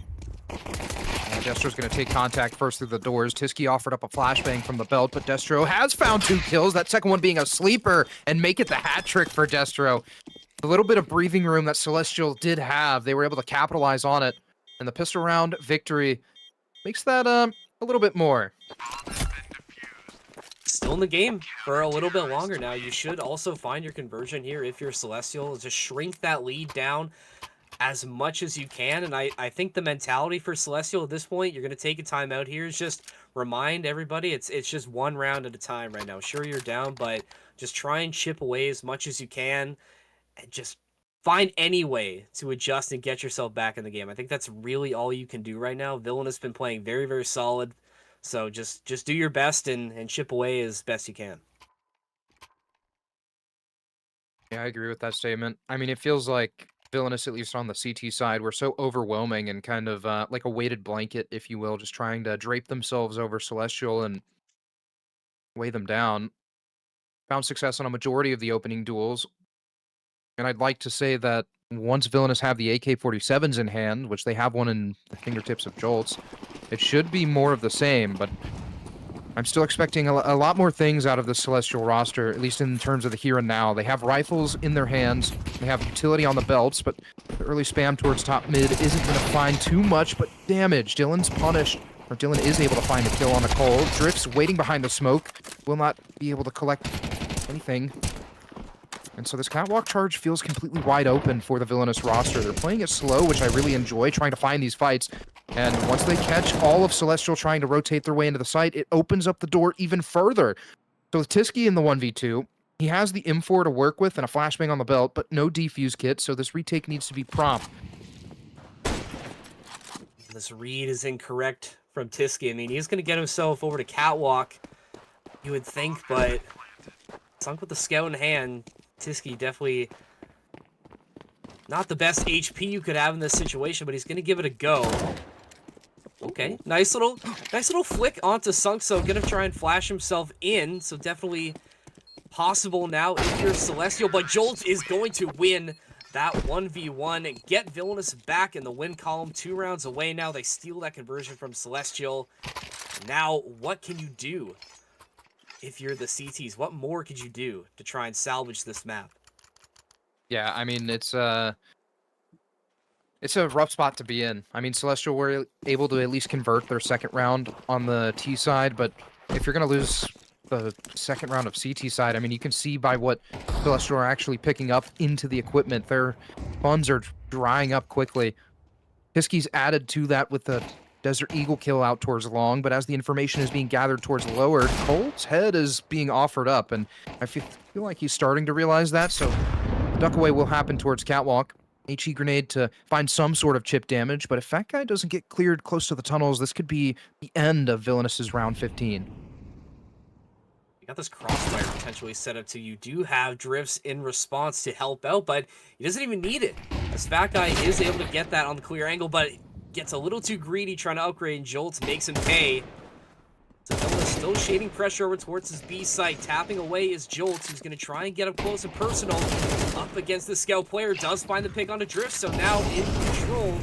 Destro's going to take contact first through the doors. Tiski offered up a flashbang from the belt, but Destro has found 2 kills. That second one being a sleeper, and make it the hat trick for Destro. the little bit of breathing room that Celestial did have, they were able to capitalize on it. And the pistol round victory makes that a little bit more. Still in the game for a little bit longer now. You should also find your conversion here if you're Celestial. Just shrink that lead down as much as you can. And I think the mentality for Celestial at this point, you're going to take a timeout here, is just remind everybody it's just one round at a time right now. Sure, you're down, but just try and chip away as much as you can and just find any way to adjust and get yourself back in the game. I think that's really all you can do right now. Villainous has been playing very, very solid. So just do your best and chip away as best you can. Yeah, I agree with that statement. I mean, it feels like Villainous, at least on the CT side, were so overwhelming and kind of like a weighted blanket, if you will, just trying to drape themselves over Celestial and weigh them down. Found success on a majority of the opening duels. And I'd like to say that once Villainous have the AK-47s in hand, which they have one in the fingertips of Jolts, it should be more of the same, but I'm still expecting a lot more things out of the Celestial roster, at least in terms of the here and now. They have rifles in their hands, they have utility on the belts, but the early spam towards top mid isn't going to find too much but damage. Dylan's punished, or Dylan is able to find a kill on the Cole. Drift's waiting behind the smoke, will not be able to collect anything. And so this catwalk charge feels completely wide open for the Villainous roster. They're playing it slow, which I really enjoy, trying to find these fights. And once they catch all of Celestial trying to rotate their way into the site, it opens up the door even further. So with Tisky in the 1v2, he has the M4 to work with and a flashbang on the belt, but no defuse kit, so this retake needs to be prompt. This read is incorrect from Tisky. I mean, he's going to get himself over to catwalk, you would think, but sunk with the scout in hand. Tisky definitely not the best HP you could have in this situation, but he's going to give it a go. Okay, nice little flick onto Sunk, so gonna try and flash himself in, so definitely possible now if you're Celestial, but Jolt is going to win that 1v1 and get Villainous back in the win column. 2 rounds away now. They steal that conversion from Celestial. Now, what can you do if you're the CTs? What more could you do to try and salvage this map? Yeah, I mean, it's a rough spot to be in. I mean, Celestial were able to at least convert their second round on the T side, but if you're going to lose the second round of CT side, I mean, you can see by what Celestial are actually picking up into the equipment. Their funds are drying up quickly. Tisky's added to that with the Desert Eagle kill out towards long, but as the information is being gathered towards lower, Colt's head is being offered up, and I feel like he's starting to realize that, so the duck away will happen towards catwalk. HE grenade to find some sort of chip damage, but if that guy doesn't get cleared close to the tunnels, this could be the end of Villainous's round 15. You got this crossfire potentially set up to you. Do have drifts in response to help out, but he doesn't even need it. This fat guy is able to get that on the clear angle, but gets a little too greedy trying to upgrade, and Jolts makes him pay. So Villainous still shading pressure over towards his B site. Tapping away is Jolts, who's going to try and get up close and personal. Up against the scout player, does find the pick on a drift, so now in control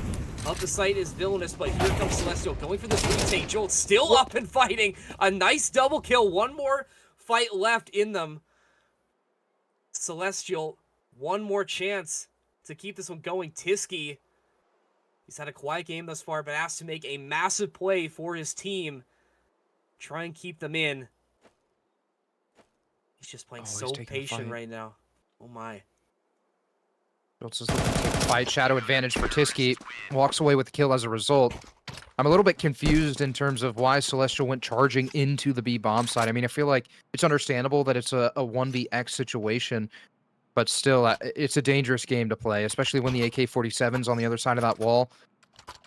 of the site is Villainous, but here comes Celestial going for this retake. Jolts still up and fighting. A nice double kill. One more fight left in them. Celestial, one more chance to keep this one going. Tisky, he's had a quiet game thus far, but has to make a massive play for his team. Try and keep them in. He's just playing so patient right now. Oh my. Jolts is looking to take the fight. Shadow advantage for Tisky. Walks away with the kill as a result. I'm a little bit confused in terms of why Celestial went charging into the B bomb side. I mean, I feel like it's understandable that it's a 1vx situation, but still, it's a dangerous game to play, especially when the AK-47's on the other side of that wall.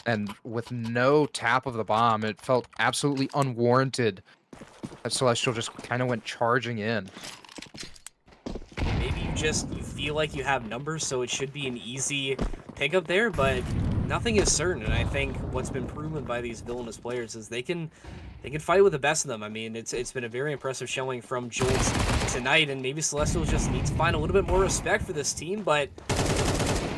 And with no tap of the bomb, it felt absolutely unwarranted that Celestial just kind of went charging in. Maybe you feel like you have numbers, so it should be an easy pickup there, but nothing is certain. And I think what's been proven by these Villainous players is they can fight with the best of them. I mean, it's been a very impressive showing from Jolts tonight, and maybe Celestial just needs to find a little bit more respect for this team, but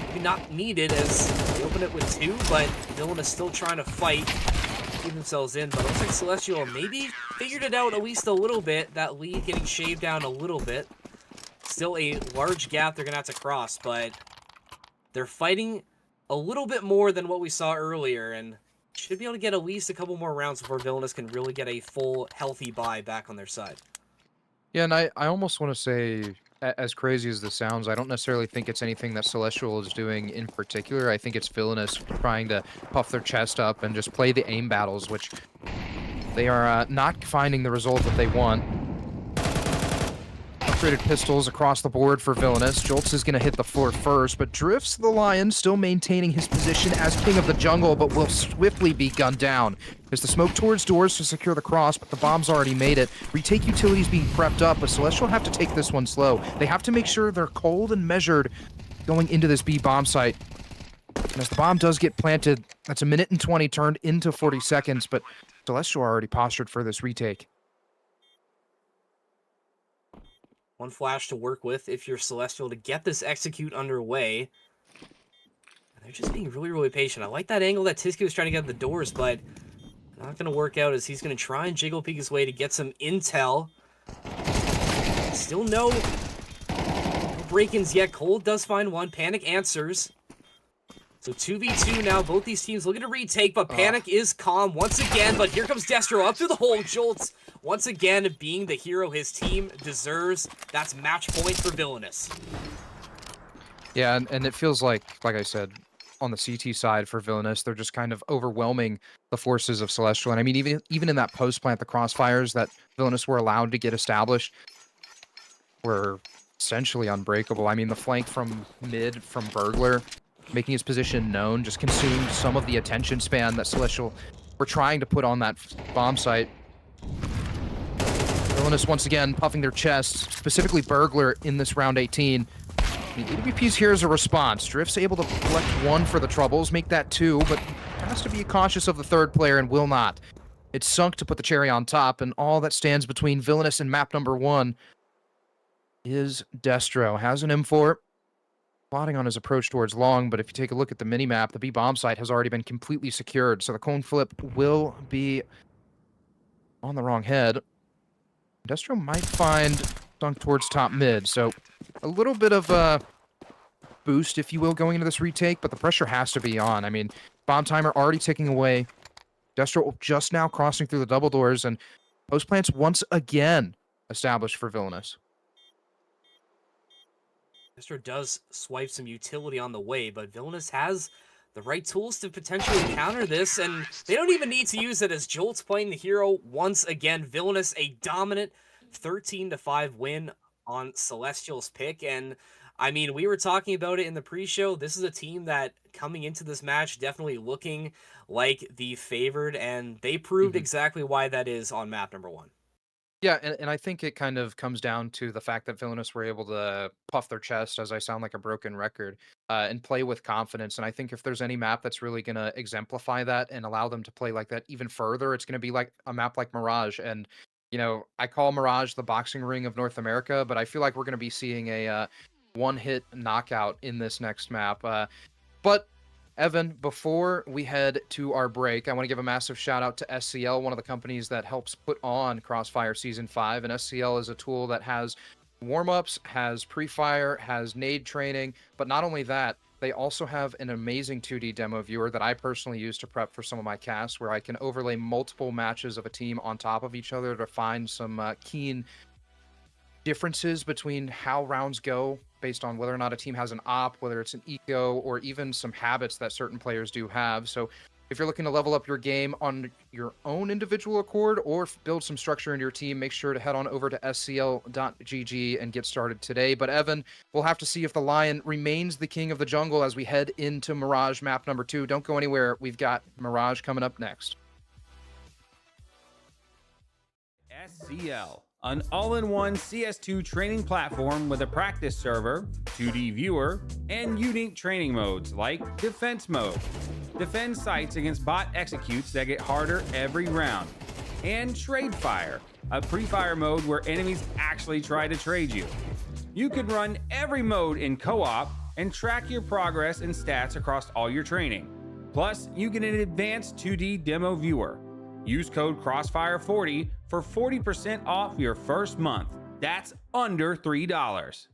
maybe not needed as they open it with 2, but Villainous still trying to fight, keep themselves in. But it looks like Celestial maybe figured it out at least a little bit, that lead getting shaved down a little bit. still a large gap they're going to have to cross, but they're fighting a little bit more than what we saw earlier, and should be able to get at least a couple more rounds before Villainous can really get a full, healthy buy back on their side. Yeah, and I almost want to say, as crazy as this sounds, I don't necessarily think it's anything that Celestial is doing in particular. I think it's Villainous trying to puff their chest up and just play the aim battles, which they are not finding the result that they want. Upgraded pistols across the board for Villainous. Jolts is going to hit the floor first, but Drifts the Lion still maintaining his position as king of the jungle, but will swiftly be gunned down. There's the smoke towards doors to secure the cross, but the bomb's already made it. Retake utilities being prepped up, but Celestial have to take this one slow. They have to make sure they're cold and measured going into this B bomb site. And as the bomb does get planted, that's 1 minute and 20 turned into 40 seconds, but Celestial are already postured for this retake. One flash to work with if you're Celestial to get this execute underway. And they're just being really, really patient. I like that angle that Tiski was trying to get at the doors, but not going to work out as he's going to try and jiggle peek his way to get some intel. Still no break-ins yet. Cold does find one. Panic answers. So 2v2 now. Both these teams looking to retake, but Panic is calm once again. But here comes Destro up through the hole. Jolts once again being the hero his team deserves. That's match point for Villainous. Yeah, and it feels like I said, on the CT side for Villainous, they're just kind of overwhelming the forces of Celestial. And I mean, even in that post-plant, the crossfires that Villainous were allowed to get established were essentially unbreakable. I mean, the flank from mid, from Burglar, making his position known, just consumed some of the attention span that Celestial were trying to put on that bomb site. Villainous once again puffing their chests, specifically Burglar in this round 18. The AWP's here as a response. Drift's able to collect one for the troubles, make that 2, but has to be cautious of the third player and will not. It's sunk to put the cherry on top, and all that stands between Villainous and map number 1 is Destro. Has an M4, plotting on his approach towards long, but if you take a look at the minimap, the B bomb site has already been completely secured, so the coin flip will be on the wrong head. Destro might find sunk towards top mid, so a little bit of a boost, if you will, going into this retake, but the pressure has to be on. I mean, bomb timer already ticking away. Destro just now crossing through the double doors, and post plants once again established for Villainous. Destro does swipe some utility on the way, but Villainous has the right tools to potentially counter this, and they don't even need to use it as Jolt's playing the hero once again. Villainous, a dominant 13-5 win on Celestial's pick, and I mean, we were talking about it in the pre-show. This is a team that, coming into this match, definitely looking like the favored, and they proved exactly why that is on map number 1. Yeah, and I think it kind of comes down to the fact that Villainous were able to puff their chest, as I sound like a broken record, and play with confidence. And I think if there's any map that's really going to exemplify that and allow them to play like that even further, it's going to be like a map like Mirage. And, you know, I call Mirage the boxing ring of North America, but I feel like we're going to be seeing a one-hit knockout in this next map. But Evan, before we head to our break, I want to give a massive shout out to SCL, one of the companies that helps put on Crossfire Season 5. And SCL is a tool that has warm-ups, has pre-fire, has nade training. But not only that, they also have an amazing 2D demo viewer that I personally use to prep for some of my casts, where I can overlay multiple matches of a team on top of each other to find some keen differences between how rounds go based on whether or not a team has an op, whether it's an eco, or even some habits that certain players do have. So if you're looking to level up your game on your own individual accord or build some structure in your team, make sure to head on over to scl.gg and get started today. But Evan, we'll have to see if the Lion remains the king of the jungle as we head into Mirage map number 2. Don't go anywhere. We've got Mirage coming up next. SCL, an all-in-one CS2 training platform with a practice server, 2D viewer, and unique training modes like Defense Mode. Defend sites against bot executes that get harder every round. And Trade Fire, a pre-fire mode where enemies actually try to trade you. You can run every mode in co-op and track your progress and stats across all your training. Plus, you get an advanced 2D demo viewer. Use code Crossfire40 for 40% off your first month. That's under $3.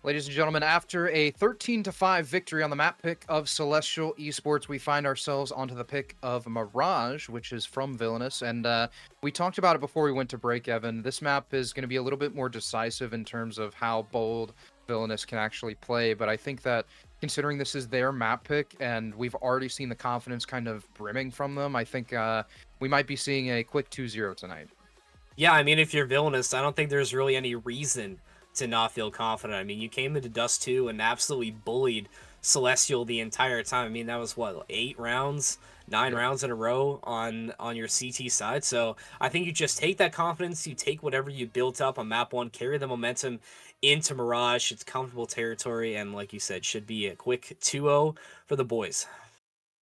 Ladies and gentlemen, after a 13-5 victory on the map pick of Celestial Esports, we find ourselves onto the pick of Mirage, which is from Villainous. And we talked about it before we went to break, Evan. This map is going to be a little bit more decisive in terms of how bold Villainous can actually play. But I think that considering this is their map pick and we've already seen the confidence kind of brimming from them, I think we might be seeing a quick 2-0 tonight. Yeah, I mean, if you're Villainous, I don't think there's really any reason to not feel confident. I mean, you came into Dust 2 and absolutely bullied Celestial the entire time. I mean, that was what, 9 rounds in a row on your CT side. So I think you just take that confidence, you take whatever you built up on map 1, carry the momentum into Mirage. It's comfortable territory, and like you said, should be a quick 2-0 for the boys.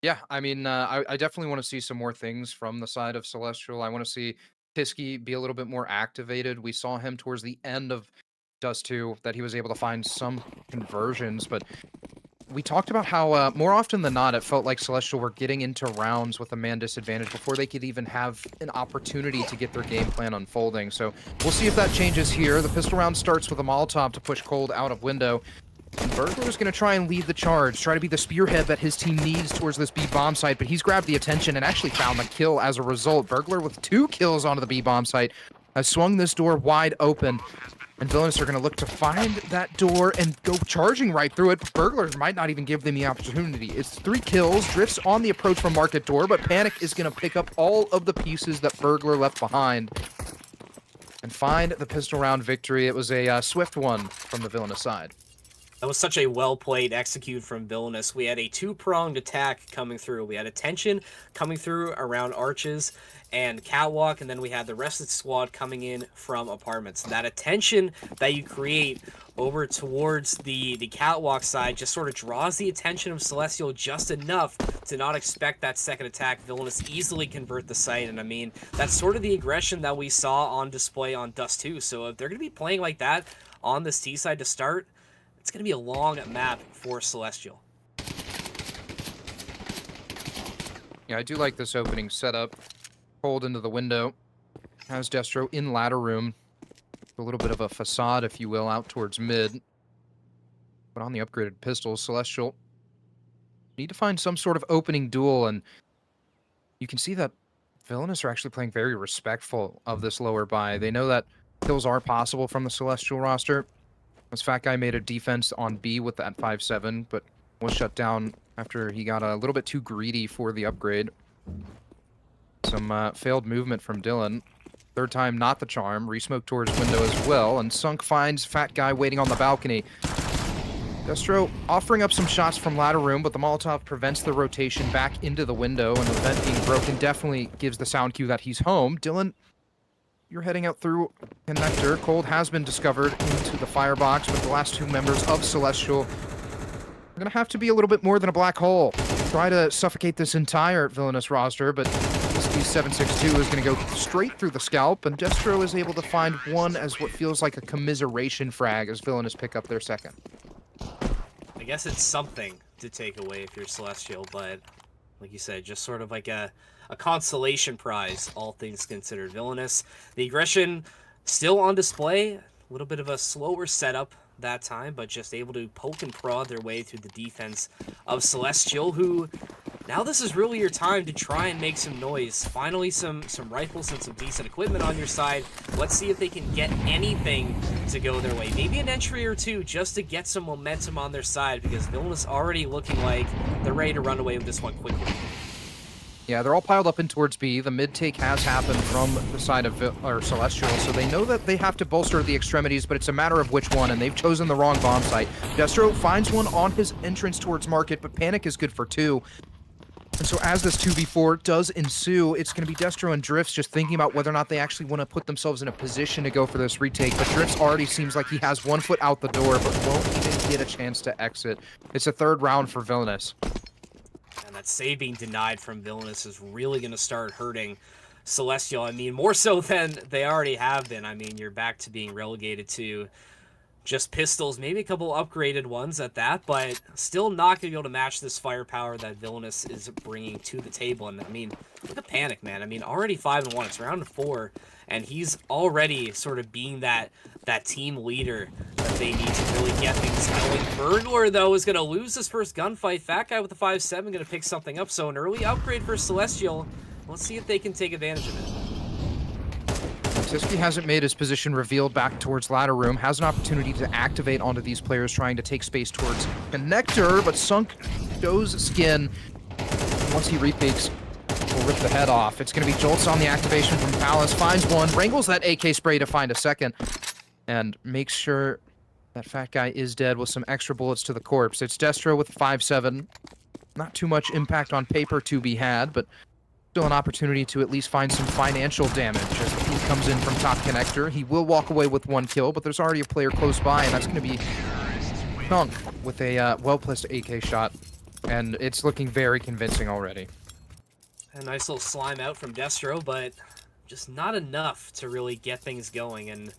Yeah, I mean, I definitely want to see some more things from the side of Celestial. I want to see Pisky be a little bit more activated. We saw him towards the end of Dust 2 that he was able to find some conversions, but we talked about how more often than not, it felt like Celestial were getting into rounds with a man disadvantage before they could even have an opportunity to get their game plan unfolding. So we'll see if that changes here. The pistol round starts with a Molotov to push Cold out of window. And Burglar is going to try and lead the charge, try to be the spearhead that his team needs towards this B bomb site, but he's grabbed the attention and actually found the kill as a result. Burglar with 2 kills onto the B bomb site has swung this door wide open. And Villainous are going to look to find that door and go charging right through it. Burglars might not even give them the opportunity. It's 3 kills, Drifts on the approach from Market Door, but Panic is going to pick up all of the pieces that Burglar left behind and find the pistol round victory. It was a swift one from the Villainous side. That was such a well-played execute from Villainous. We had a 2-pronged attack coming through. We had attention coming through around arches and catwalk, and then we had the rest of the squad coming in from apartments. That attention that you create over towards the catwalk side just sort of draws the attention of Celestial just enough to not expect that second attack. Villainous easily convert the site, and I mean, that's sort of the aggression that we saw on display on Dust 2. So if they're going to be playing like that on this T side to start, it's going to be a long map for Celestial. Yeah, I do like this opening setup. Cold into the window. Has Destro in ladder room. A little bit of a facade, if you will, out towards mid. But on the upgraded pistol, Celestial need to find some sort of opening duel, and you can see that Villainous are actually playing very respectful of this lower buy. They know that kills are possible from the Celestial roster. This Fat Guy made a defense on B with that 5-7, but was shut down after he got a little bit too greedy for the upgrade. Some failed movement from Dylan. Third time, not the charm. Resmoke towards window as well, and Sunk finds Fat Guy waiting on the balcony. Destro offering up some shots from ladder room, but the Molotov prevents the rotation back into the window, and the vent being broken definitely gives the sound cue that he's home. Dylan, you're heading out through connector. Cold has been discovered into the firebox with the last 2 members of Celestial. We're going to have to be a little bit more than a black hole. Try to suffocate this entire Villainous roster, but this 762 is going to go straight through the scalp, and Destro is able to find one as what feels like a commiseration frag as Villainous pick up their second. I guess it's something to take away if you're Celestial, but like you said, just sort of like a consolation prize, all things considered. Villainous, the aggression still on display, a little bit of a slower setup that time, but just able to poke and prod their way through the defense of Celestial, who now this is really your time to try and make some noise. Finally some rifles and some decent equipment on your side. Let's see if they can get anything to go their way. Maybe an entry or 2 just to get some momentum on their side, because Villainous already looking like they're ready to run away with this one quickly. Yeah, they're all piled up in towards B. The mid-take has happened from the side of Celestial, so they know that they have to bolster the extremities, but it's a matter of which one, and they've chosen the wrong bomb site. Destro finds one on his entrance towards Market, but Panic is good for 2. And so as this 2v4 does ensue, it's going to be Destro and Drifts just thinking about whether or not they actually want to put themselves in a position to go for this retake. But Drifts already seems like he has 1 foot out the door, but won't even get a chance to exit. It's a 3rd round for Villainous. And that save being denied from Villainous is really going to start hurting Celestial. I mean, more so than they already have been. I mean, you're back to being relegated to just pistols, maybe a couple upgraded ones at that, but still not going to be able to match this firepower that Villainous is bringing to the table. And I mean, look at Panic, man. I mean, already 5-1. It's round 4, and he's already sort of being that team leader that they need to really get things going. Burglar, though, is going to lose his first gunfight. Fat Guy with the 5-7 going to pick something up. So an early upgrade for Celestial. Let's see if they can take advantage of it. Tiski hasn't made his position revealed back towards ladder room, has an opportunity to activate onto these players trying to take space towards Connector, but Sunk shows skin. Once he repeaks, will rip the head off. It's going to be Jolts on the activation from Palace, finds one, wrangles that AK spray to find a second, and makes sure that Fat Guy is dead with some extra bullets to the corpse. It's Destro with 5-7. Not too much impact on paper to be had, but still an opportunity to at least find some financial damage as the P comes in from top Connector. He will walk away with 1 kill, but there's already a player close by, and that's going to be Thunk with a well-placed AK shot, and it's looking very convincing already. A nice little slime out from Destro, but just not enough to really get things going. And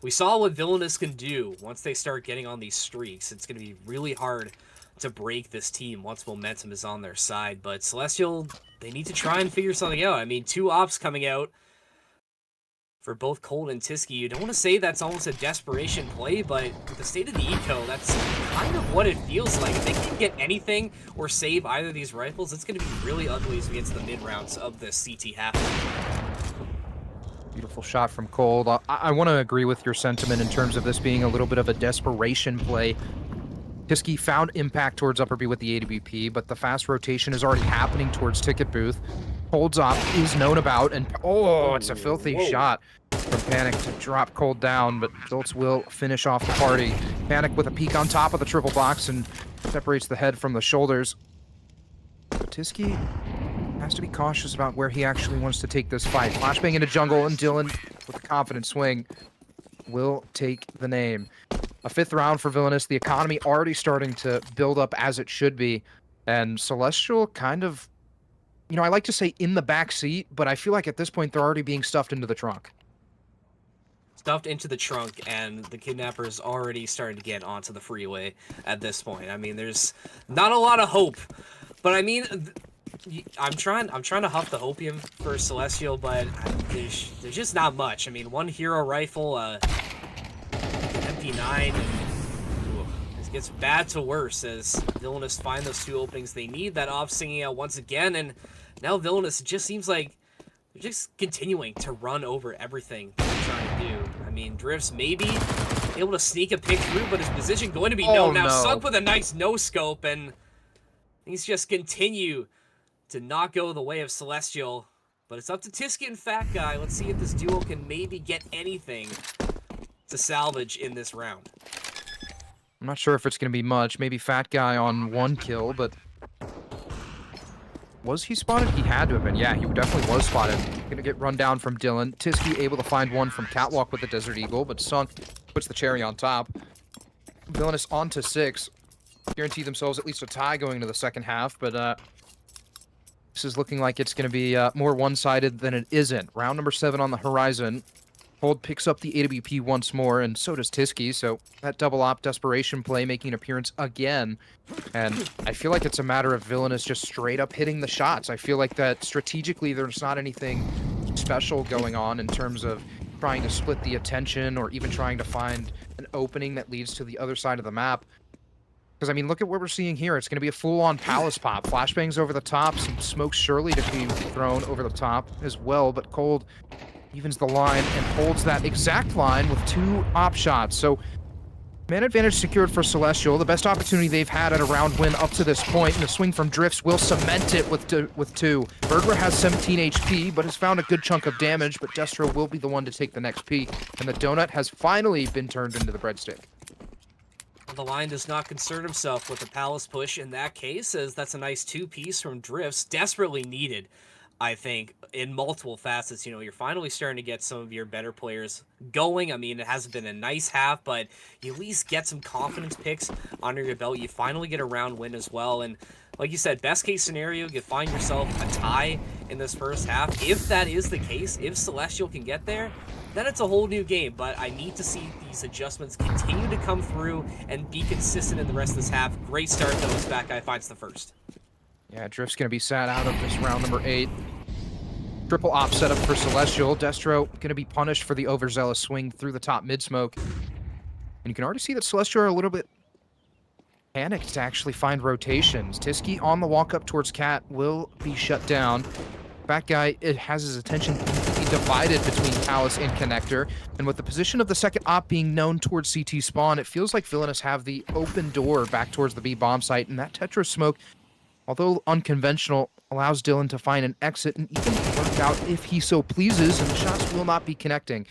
we saw what Villainous can do once they start getting on these streaks. It's going to be really hard to break this team once momentum is on their side. But Celestial, they need to try and figure something out. I mean, 2 ops coming out for both Cold and Tiski. You don't want to say that's almost a desperation play, but with the state of the eco, that's kind of what it feels like. If they can't get anything or save either of these rifles, it's going to be really ugly as we get to the mid-rounds of this CT half. Beautiful shot from Cold. I want to agree with your sentiment in terms of this being a little bit of a desperation play. Tiski found impact towards Upper B with the AWP, but the fast rotation is already happening towards Ticket Booth. Cold's op is known about, and oh, it's a filthy shot from Panic to drop Cold down, but Jolts will finish off the party. Panic with a peek on top of the triple box and separates the head from the shoulders. But Tiski has to be cautious about where he actually wants to take this fight. Flashbang into jungle, and Dylan with a confident swing will take the name. A 5th round for Villainous. The economy already starting to build up as it should be. And Celestial kind of, you know, I like to say in the back seat, but I feel like at this point they're already being stuffed into the trunk. Stuffed into the trunk, and the kidnappers already starting to get onto the freeway at this point. I mean, there's not a lot of hope. But I mean, I'm trying to huff the hopium for Celestial, but there's just not much. I mean, 1 hero rifle, MP9, and it gets bad to worse as Villainous find those 2 openings they need. That off singing out once again, and now Villainous, it just seems like they're just continuing to run over everything they're trying to do. I mean, Drifts maybe able to sneak a pick through, but his position going to be known. Now Sunk with a nice no-scope, and things just continue to not go the way of Celestial. But it's up to Tiski and Fat Guy. Let's see if this duo can maybe get anything to salvage in this round. I'm not sure if it's going to be much. Maybe Fat Guy on 1 kill, but was he spotted? He had to have been. Yeah, he definitely was spotted. Going to get run down from Dylan. Tiski able to find one from Catwalk with the Desert Eagle, but Sunk puts the cherry on top. Villainous on to 6. Guarantee themselves at least a tie going into the second half, but this is looking like it's going to be more one-sided than it isn't. Round number 7 on the horizon. Cold picks up the AWP once more, and so does Tiski, so that double op desperation play making an appearance again. And I feel like it's a matter of Villainous just straight up hitting the shots. I feel like that strategically there's not anything special going on in terms of trying to split the attention or even trying to find an opening that leads to the other side of the map. Because, I mean, look at what we're seeing here. It's going to be a full-on Palace pop. Flashbangs over the top, some smoke surely to be thrown over the top as well, but Cold evens the line and holds that exact line with 2 op shots. So, man advantage secured for Celestial. The best opportunity they've had at a round win up to this point, and the swing from Drifts will cement it with 2. Burglar has 17 HP, but has found a good chunk of damage, but Destro will be the one to take the next peek, and the donut has finally been turned into the breadstick. The line does not concern himself with the Palace push in that case, as that's a nice 2-piece from Drifts, desperately needed, I think, in multiple facets. You know, you're finally starting to get some of your better players going. I mean, it hasn't been a nice half, but you at least get some confidence picks under your belt. You finally get a round win as well, and like you said, best case scenario, you find yourself a tie in this first half. If that is the case, if Celestial can get there, then it's a whole new game. But I need to see these adjustments continue to come through and be consistent in the rest of this half. Great start, though, as Fat Guy finds the first. Yeah, Drift's going to be sat out of this round number 8. Triple op setup for Celestial. Destro going to be punished for the overzealous swing through the top mid smoke. And you can already see that Celestial are a little bit panicked to actually find rotations. Tiski on the walk up towards Cat will be shut down. Fat Guy, it has his attention completely divided between Palace and Connector. And with the position of the second op being known towards CT spawn, it feels like Villainous have the open door back towards the B bomb site. And that Tetra smoke, although unconventional, allows Dylan to find an exit and even work out if he so pleases, and the shots will not be connecting.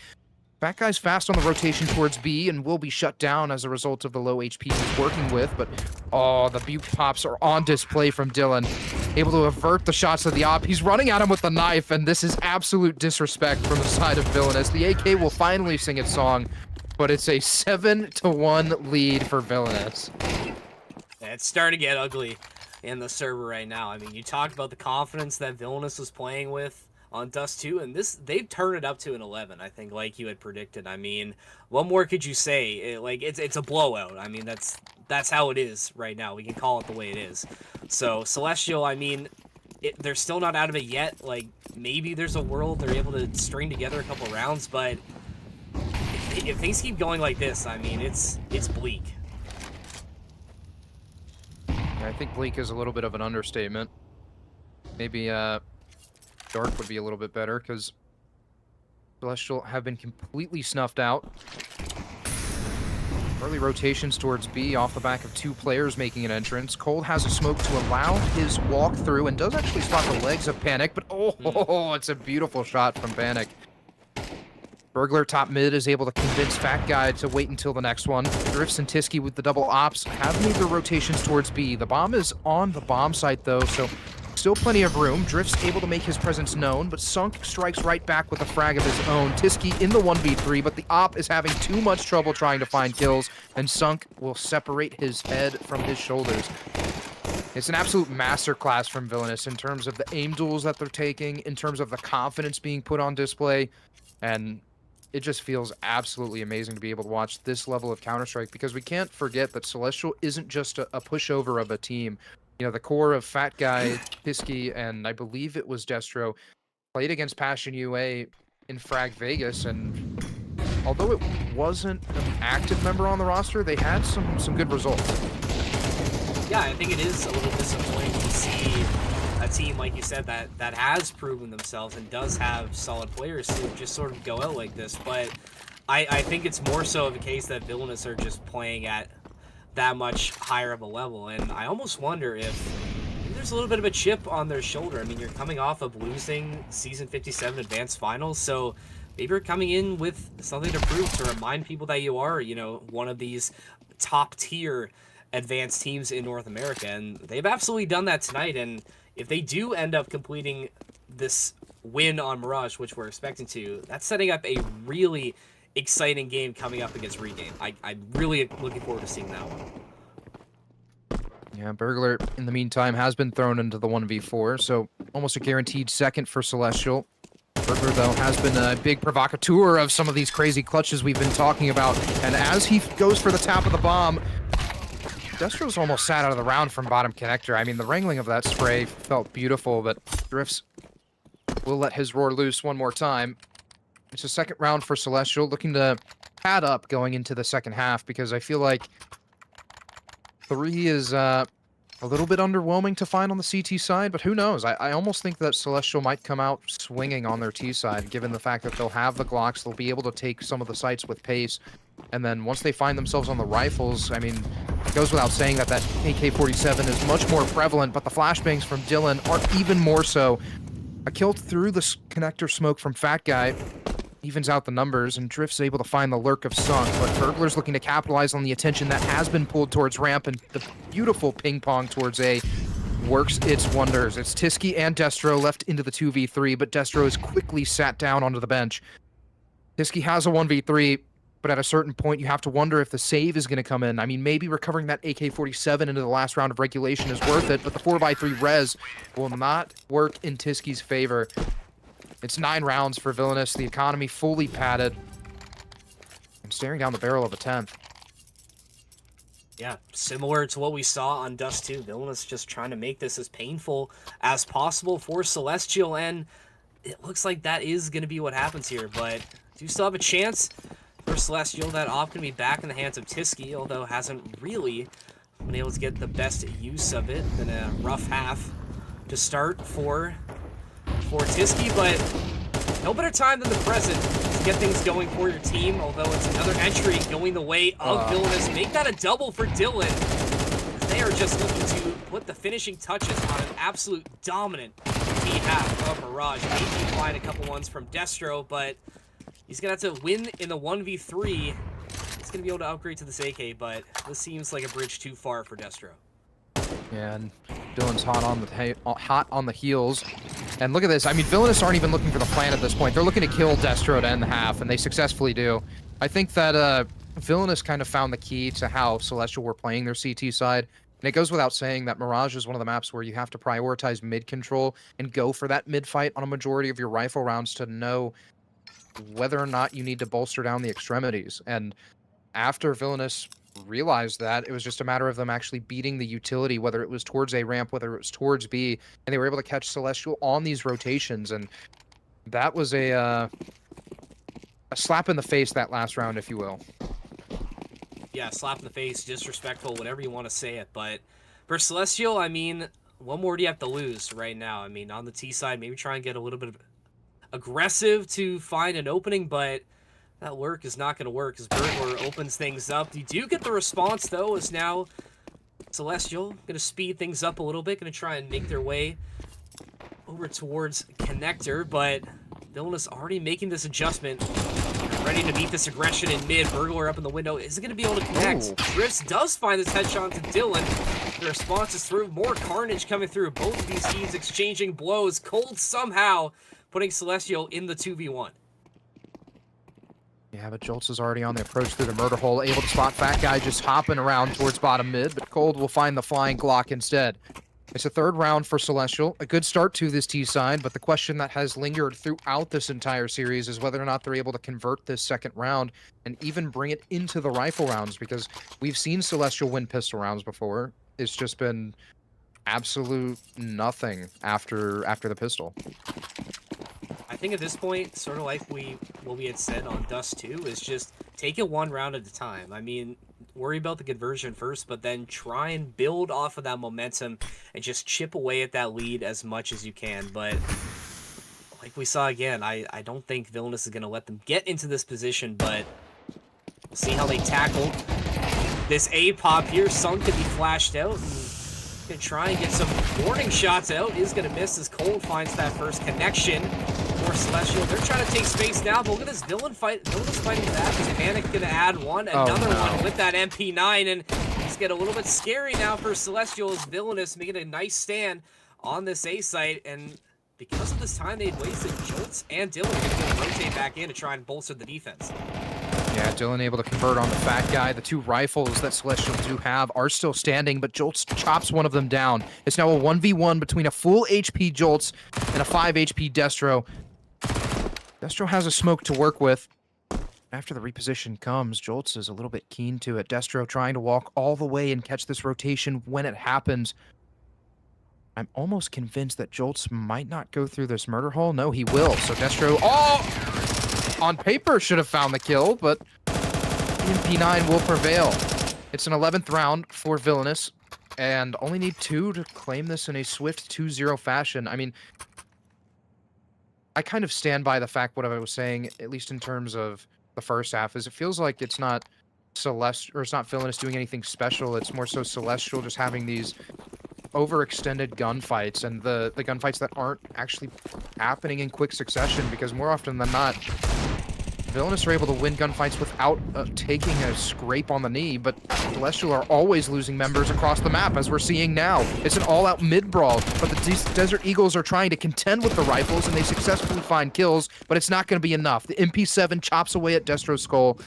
Fat Guy's fast on the rotation towards B and will be shut down as a result of the low HP he's working with, but oh, the buke pops are on display from Dylan. Able to avert the shots of the op. He's running at him with the knife, and this is absolute disrespect from the side of Villainous. The AK will finally sing its song, but it's a 7-1 lead for Villainous. It's starting to get ugly in the server right now. I mean, you talked about the confidence that Villainous was playing with on Dust 2, and they've turned it up to an 11, I think, like you had predicted. I mean, what more could you say? It's a blowout. I mean, that's how it is right now. We can call it the way it is. So Celestial, I mean, they're still not out of it yet. Like, maybe there's a world they're able to string together a couple rounds, but if things keep going like this, I mean, it's bleak. I think bleak is a little bit of an understatement. Maybe dark would be a little bit better, because Celestial have been completely snuffed out. Early rotations towards B off the back of 2 players making an entrance. Cold has a smoke to allow his walk through and does actually spot the legs of Panic, but oh, it's a beautiful shot from Panic. Burglar top mid is able to convince Fat Guy to wait until the next one. Drifts and Tiski with the double ops have made their rotations towards B. The bomb is on the bomb site though, so still plenty of room. Drift's able to make his presence known, but Sunk strikes right back with a frag of his own. Tiski in the 1v3, but the op is having too much trouble trying to find kills, and Sunk will separate his head from his shoulders. It's an absolute masterclass from Villainous in terms of the aim duels that they're taking, in terms of the confidence being put on display, and it just feels absolutely amazing to be able to watch this level of Counter-Strike, because we can't forget that Celestial isn't just a pushover of a team. You know, the core of Fat Guy, Tiski, and I believe it was Destro played against Passion UA in Frag Vegas, and although it wasn't an active member on the roster, they had some good results. Yeah, I think it is a little disappointing to see a team, like you said, that has proven themselves and does have solid players to just sort of go out like this. But I think it's more so of a case that Villainous are just playing at that much higher of a level, and I almost wonder if there's a little bit of a chip on their shoulder. I mean, you're coming off of losing Season 57 Advanced Finals, so maybe you're coming in with something to prove, to remind people that you are, you know, one of these top-tier advanced teams in North America, and they've absolutely done that tonight. And if they do end up completing this win on Mirage, which we're expecting to, that's setting up a really exciting game coming up against Regame. I'm really looking forward to seeing that one. Yeah, Burglar, in the meantime, has been thrown into the 1v4, so almost a guaranteed second for Celestial. Burglar, though, has been a big provocateur of some of these crazy clutches we've been talking about, and as he goes for the tap of the bomb, Destro's almost sat out of the round from bottom connector. I mean, the wrangling of that spray felt beautiful, but Drifts will let his roar loose one more time. It's a second round for Celestial, looking to pad up going into the second half, because I feel like 3 is a little bit underwhelming to find on the CT side, but who knows? I almost think that Celestial might come out swinging on their T side, given the fact that they'll have the Glocks, they'll be able to take some of the sites with pace, and then once they find themselves on the rifles, I mean, it goes without saying that AK-47 is much more prevalent, but the flashbangs from Dylan are even more so. A kill through the connector smoke from Fat Guy evens out the numbers, and Drift's able to find the lurk of Sunk, but Burglar's looking to capitalize on the attention that has been pulled towards ramp, and the beautiful ping pong towards A works its wonders. It's Tiski and Destro left into the 2v3, but Destro is quickly sat down onto the bench. Tiski has a 1v3. but at a certain point, you have to wonder if the save is going to come in. I mean, maybe recovering that AK-47 into the last round of regulation is worth it, but the 4x3 res will not work in Tiski's favor. It's 9 rounds for Villainous, the economy fully padded. I'm staring down the barrel of a 10th. Yeah, similar to what we saw on Dust 2. Villainous just trying to make this as painful as possible for Celestial, and it looks like that is going to be what happens here, but do still have a chance for Celestial. That off going to be back in the hands of Tiski, although hasn't really been able to get the best use of it. Been a rough half to start for Tiski, but no better time than the present to get things going for your team, although it's another entry going the way of Villainous. Make that a double for Dylan. They are just looking to put the finishing touches on an absolute dominant T half of Mirage. Maybe find a couple ones from Destro, but he's going to have to win in the 1v3. He's going to be able to upgrade to this AK, but this seems like a bridge too far for Destro. Yeah, and Dylan's hot on the heels. And look at this. I mean, Villainous aren't even looking for the plan at this point. They're looking to kill Destro to end the half, and they successfully do. I think that Villainous kind of found the key to how Celestial were playing their CT side. And it goes without saying that Mirage is one of the maps where you have to prioritize mid control and go for that mid fight on a majority of your rifle rounds to know whether or not you need to bolster down the extremities. And after Villainous realized that, it was just a matter of them actually beating the utility, whether it was towards A ramp, whether it was towards B, and they were able to catch Celestial on these rotations. And that was a slap in the face that last round, if you will. Yeah, slap in the face, disrespectful, whatever you want to say it. But for Celestial, I mean, what more do you have to lose right now? I mean, on the T side, maybe try and get a little bit of aggressive to find an opening, but that lurk is not going to work as Burglar opens things up. You do get the response, though, as now Celestial going to speed things up a little bit, going to try and make their way over towards Connector, but Villainous already making this adjustment, ready to meet this aggression in mid. Burglar up in the window. Is it going to be able to connect? Ooh. Drifts does find this headshot to Dylan. The response is through. More carnage coming through. Both of these teams exchanging blows. Cold somehow putting Celestial in the 2v1. Yeah, but Jolts is already on the approach through the murder hole, able to spot Fat Guy just hopping around towards bottom mid, but Cold will find the flying Glock instead. It's a 3rd round for Celestial. A good start to this T side, but the question that has lingered throughout this entire series is whether or not they're able to convert this 2nd round and even bring it into the rifle rounds, because we've seen Celestial win pistol rounds before. It's just been absolute nothing after the pistol. I think at this point, sort of like what we had said on Dust 2, is just take it 1 round at a time. I mean, worry about the conversion first, but then try and build off of that momentum and just chip away at that lead as much as you can. But like we saw again, I don't think Villainous is going to let them get into this position, but we'll see how they tackle this A-pop here. Sun could be flashed out. Gonna try and get some warning shots out. Is gonna miss as Cold finds that first connection for Celestial. They're trying to take space now, but look at this Villainous fighting back. Is Panic gonna add one? Another one with that MP9, and it's getting a little bit scary now for Celestial as Villainous making a nice stand on this A site, and because of this time they'd wasted, Jolts and Dylan are gonna rotate back in to try and bolster the defense. Yeah, Dylan able to convert on the Fat Guy. The 2 rifles that Celestial do have are still standing, but Jolts chops one of them down. It's now a 1v1 between a full HP Jolts and a 5 HP Destro. Destro has a smoke to work with. After the reposition comes, Jolts is a little bit keen to it. Destro trying to walk all the way and catch this rotation when it happens. I'm almost convinced that Jolts might not go through this murder hole. No, he will. So Destro... Oh! On paper, should have found the kill, but MP9 will prevail. It's an 11th round for Villainous, and only need 2 to claim this in a swift 2-0 fashion. I mean, I kind of stand by the fact what I was saying, at least in terms of the first half, is it feels like it's not it's not Villainous doing anything special. It's more so Celestial just having these overextended gunfights, and the gunfights that aren't actually happening in quick succession, because more often than not, Villainous are able to win gunfights without taking a scrape on the knee, but Celestial are always losing members across the map, as we're seeing now. It's an all-out mid-brawl, but the Desert Eagles are trying to contend with the rifles, and they successfully find kills, but it's not going to be enough. The MP7 chops away at Destro's skull,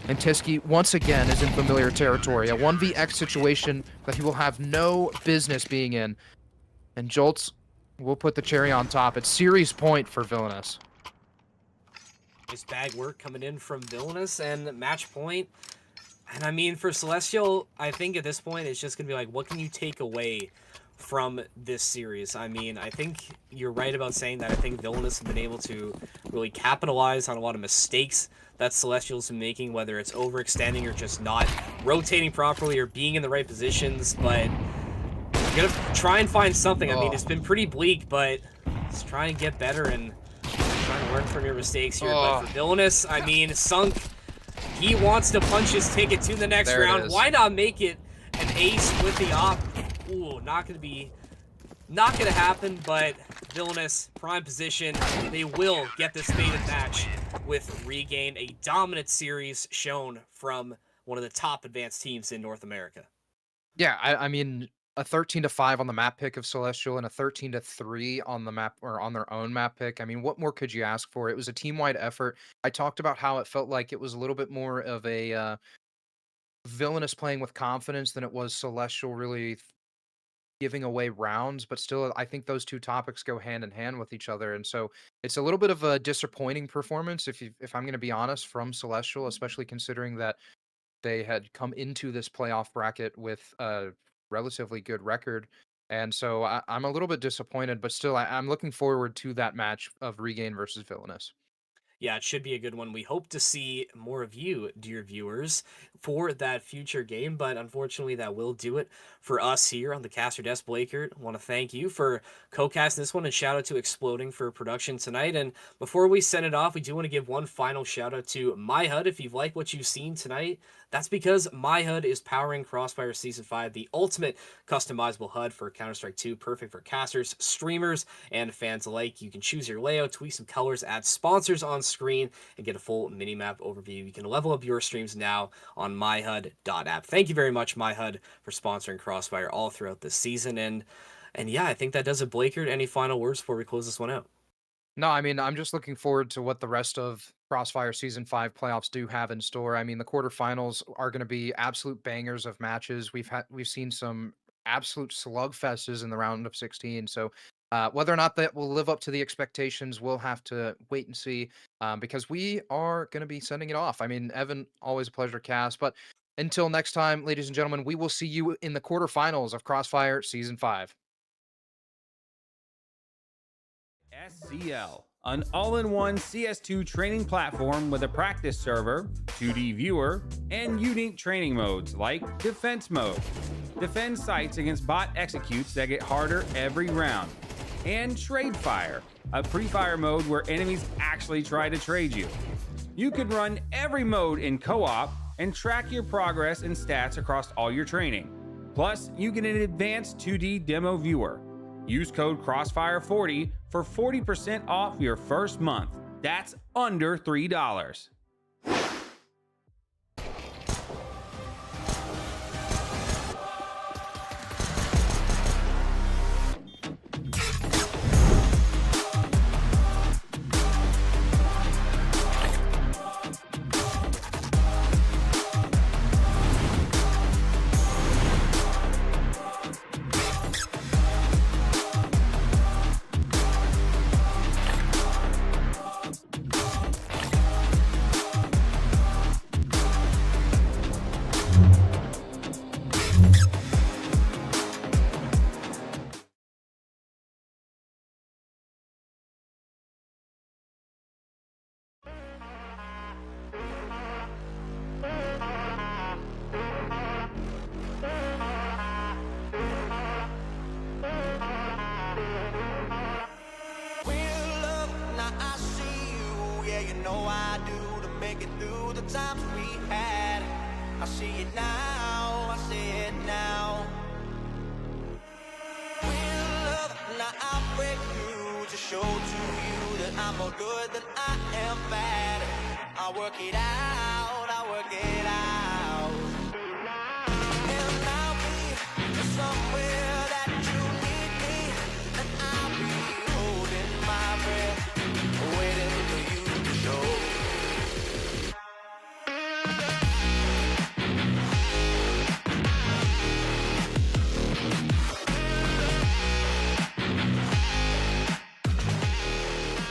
And Tiski, once again, is in familiar territory. A 1vx situation that he will have no business being in. And Jolts will put the cherry on top. It's series point for Villainous. Nice bag work coming in from Villainous and match point. And I mean, for Celestial, I think at this point it's just going to be like, what can you take away from this series? I mean, I think you're right about saying that. I think Villainous have been able to really capitalize on a lot of mistakes that Celestial's been making, whether it's overextending or just not rotating properly or being in the right positions. But you're going to try and find something. I mean, it's been pretty bleak, but let's try and get better and try and learn from your mistakes here. But for Villainous, I mean, Sunk, he wants to punch his ticket to the next round. Why not make it an ace with the op? Ooh, not gonna happen, but Villainous, prime position. They will get this fated match with Regain, a dominant series shown from one of the top advanced teams in North America. Yeah, I mean, a 13-5 on the map pick of Celestial and a 13-3 on the map, or on their own map pick. I mean, what more could you ask for? It was a team-wide effort. I talked about how it felt like it was a little bit more of a Villainous playing with confidence than it was Celestial really giving away rounds, but still, I think those two topics go hand in hand with each other. And so it's a little bit of a disappointing performance, if I'm going to be honest, from Celestial, especially considering that they had come into this playoff bracket with a relatively good record. And so I'm a little bit disappointed, but still, I'm looking forward to that match of Regain versus Villainous. Yeah, it should be a good one. We hope to see more of you, dear viewers, for that future game, but unfortunately that will do it for us here on the Caster Desk. Blakert, I want to thank you for co-casting this one, and shout out to Exploding for production tonight. And before we send it off, we do want to give one final shout out to myhud. If you've liked what you've seen tonight, that's because myhud is powering Crossfire Season 5, the ultimate customizable HUD for Counter-Strike 2, perfect for casters, streamers, and fans alike. You can choose your layout, tweak some colors, add sponsors on screen, and get a full minimap overview. You can level up your streams now on myhud.app. Thank you very much, myhud, for sponsoring Crossfire all throughout this season. And yeah, I think that does it. Blakert, any final words before we close this one out? No, I mean, I'm just looking forward to what the rest of Crossfire Season 5 playoffs do have in store. I mean, the quarterfinals are going to be absolute bangers of matches. We've seen some absolute slugfests in the round of 16. So whether or not that will live up to the expectations, we'll have to wait and see, because we are going to be sending it off. I mean, Evan, always a pleasure, cast. But until next time, ladies and gentlemen, we will see you in the quarterfinals of Crossfire Season 5. SCL, an all-in-one CS2 training platform with a practice server, 2D viewer, and unique training modes like Defense Mode. Defend sites against bot executes that get harder every round. And Trade Fire, a pre-fire mode where enemies actually try to trade you. You can run every mode in co-op and track your progress and stats across all your training. Plus, you get an advanced 2D demo viewer. Use code Crossfire40 for 40% off your first month. That's under $3. Times we had, I see it now, I see it now. Real love, now I'll break through to show to you that I'm more good than I am bad. I work it out, I work it out.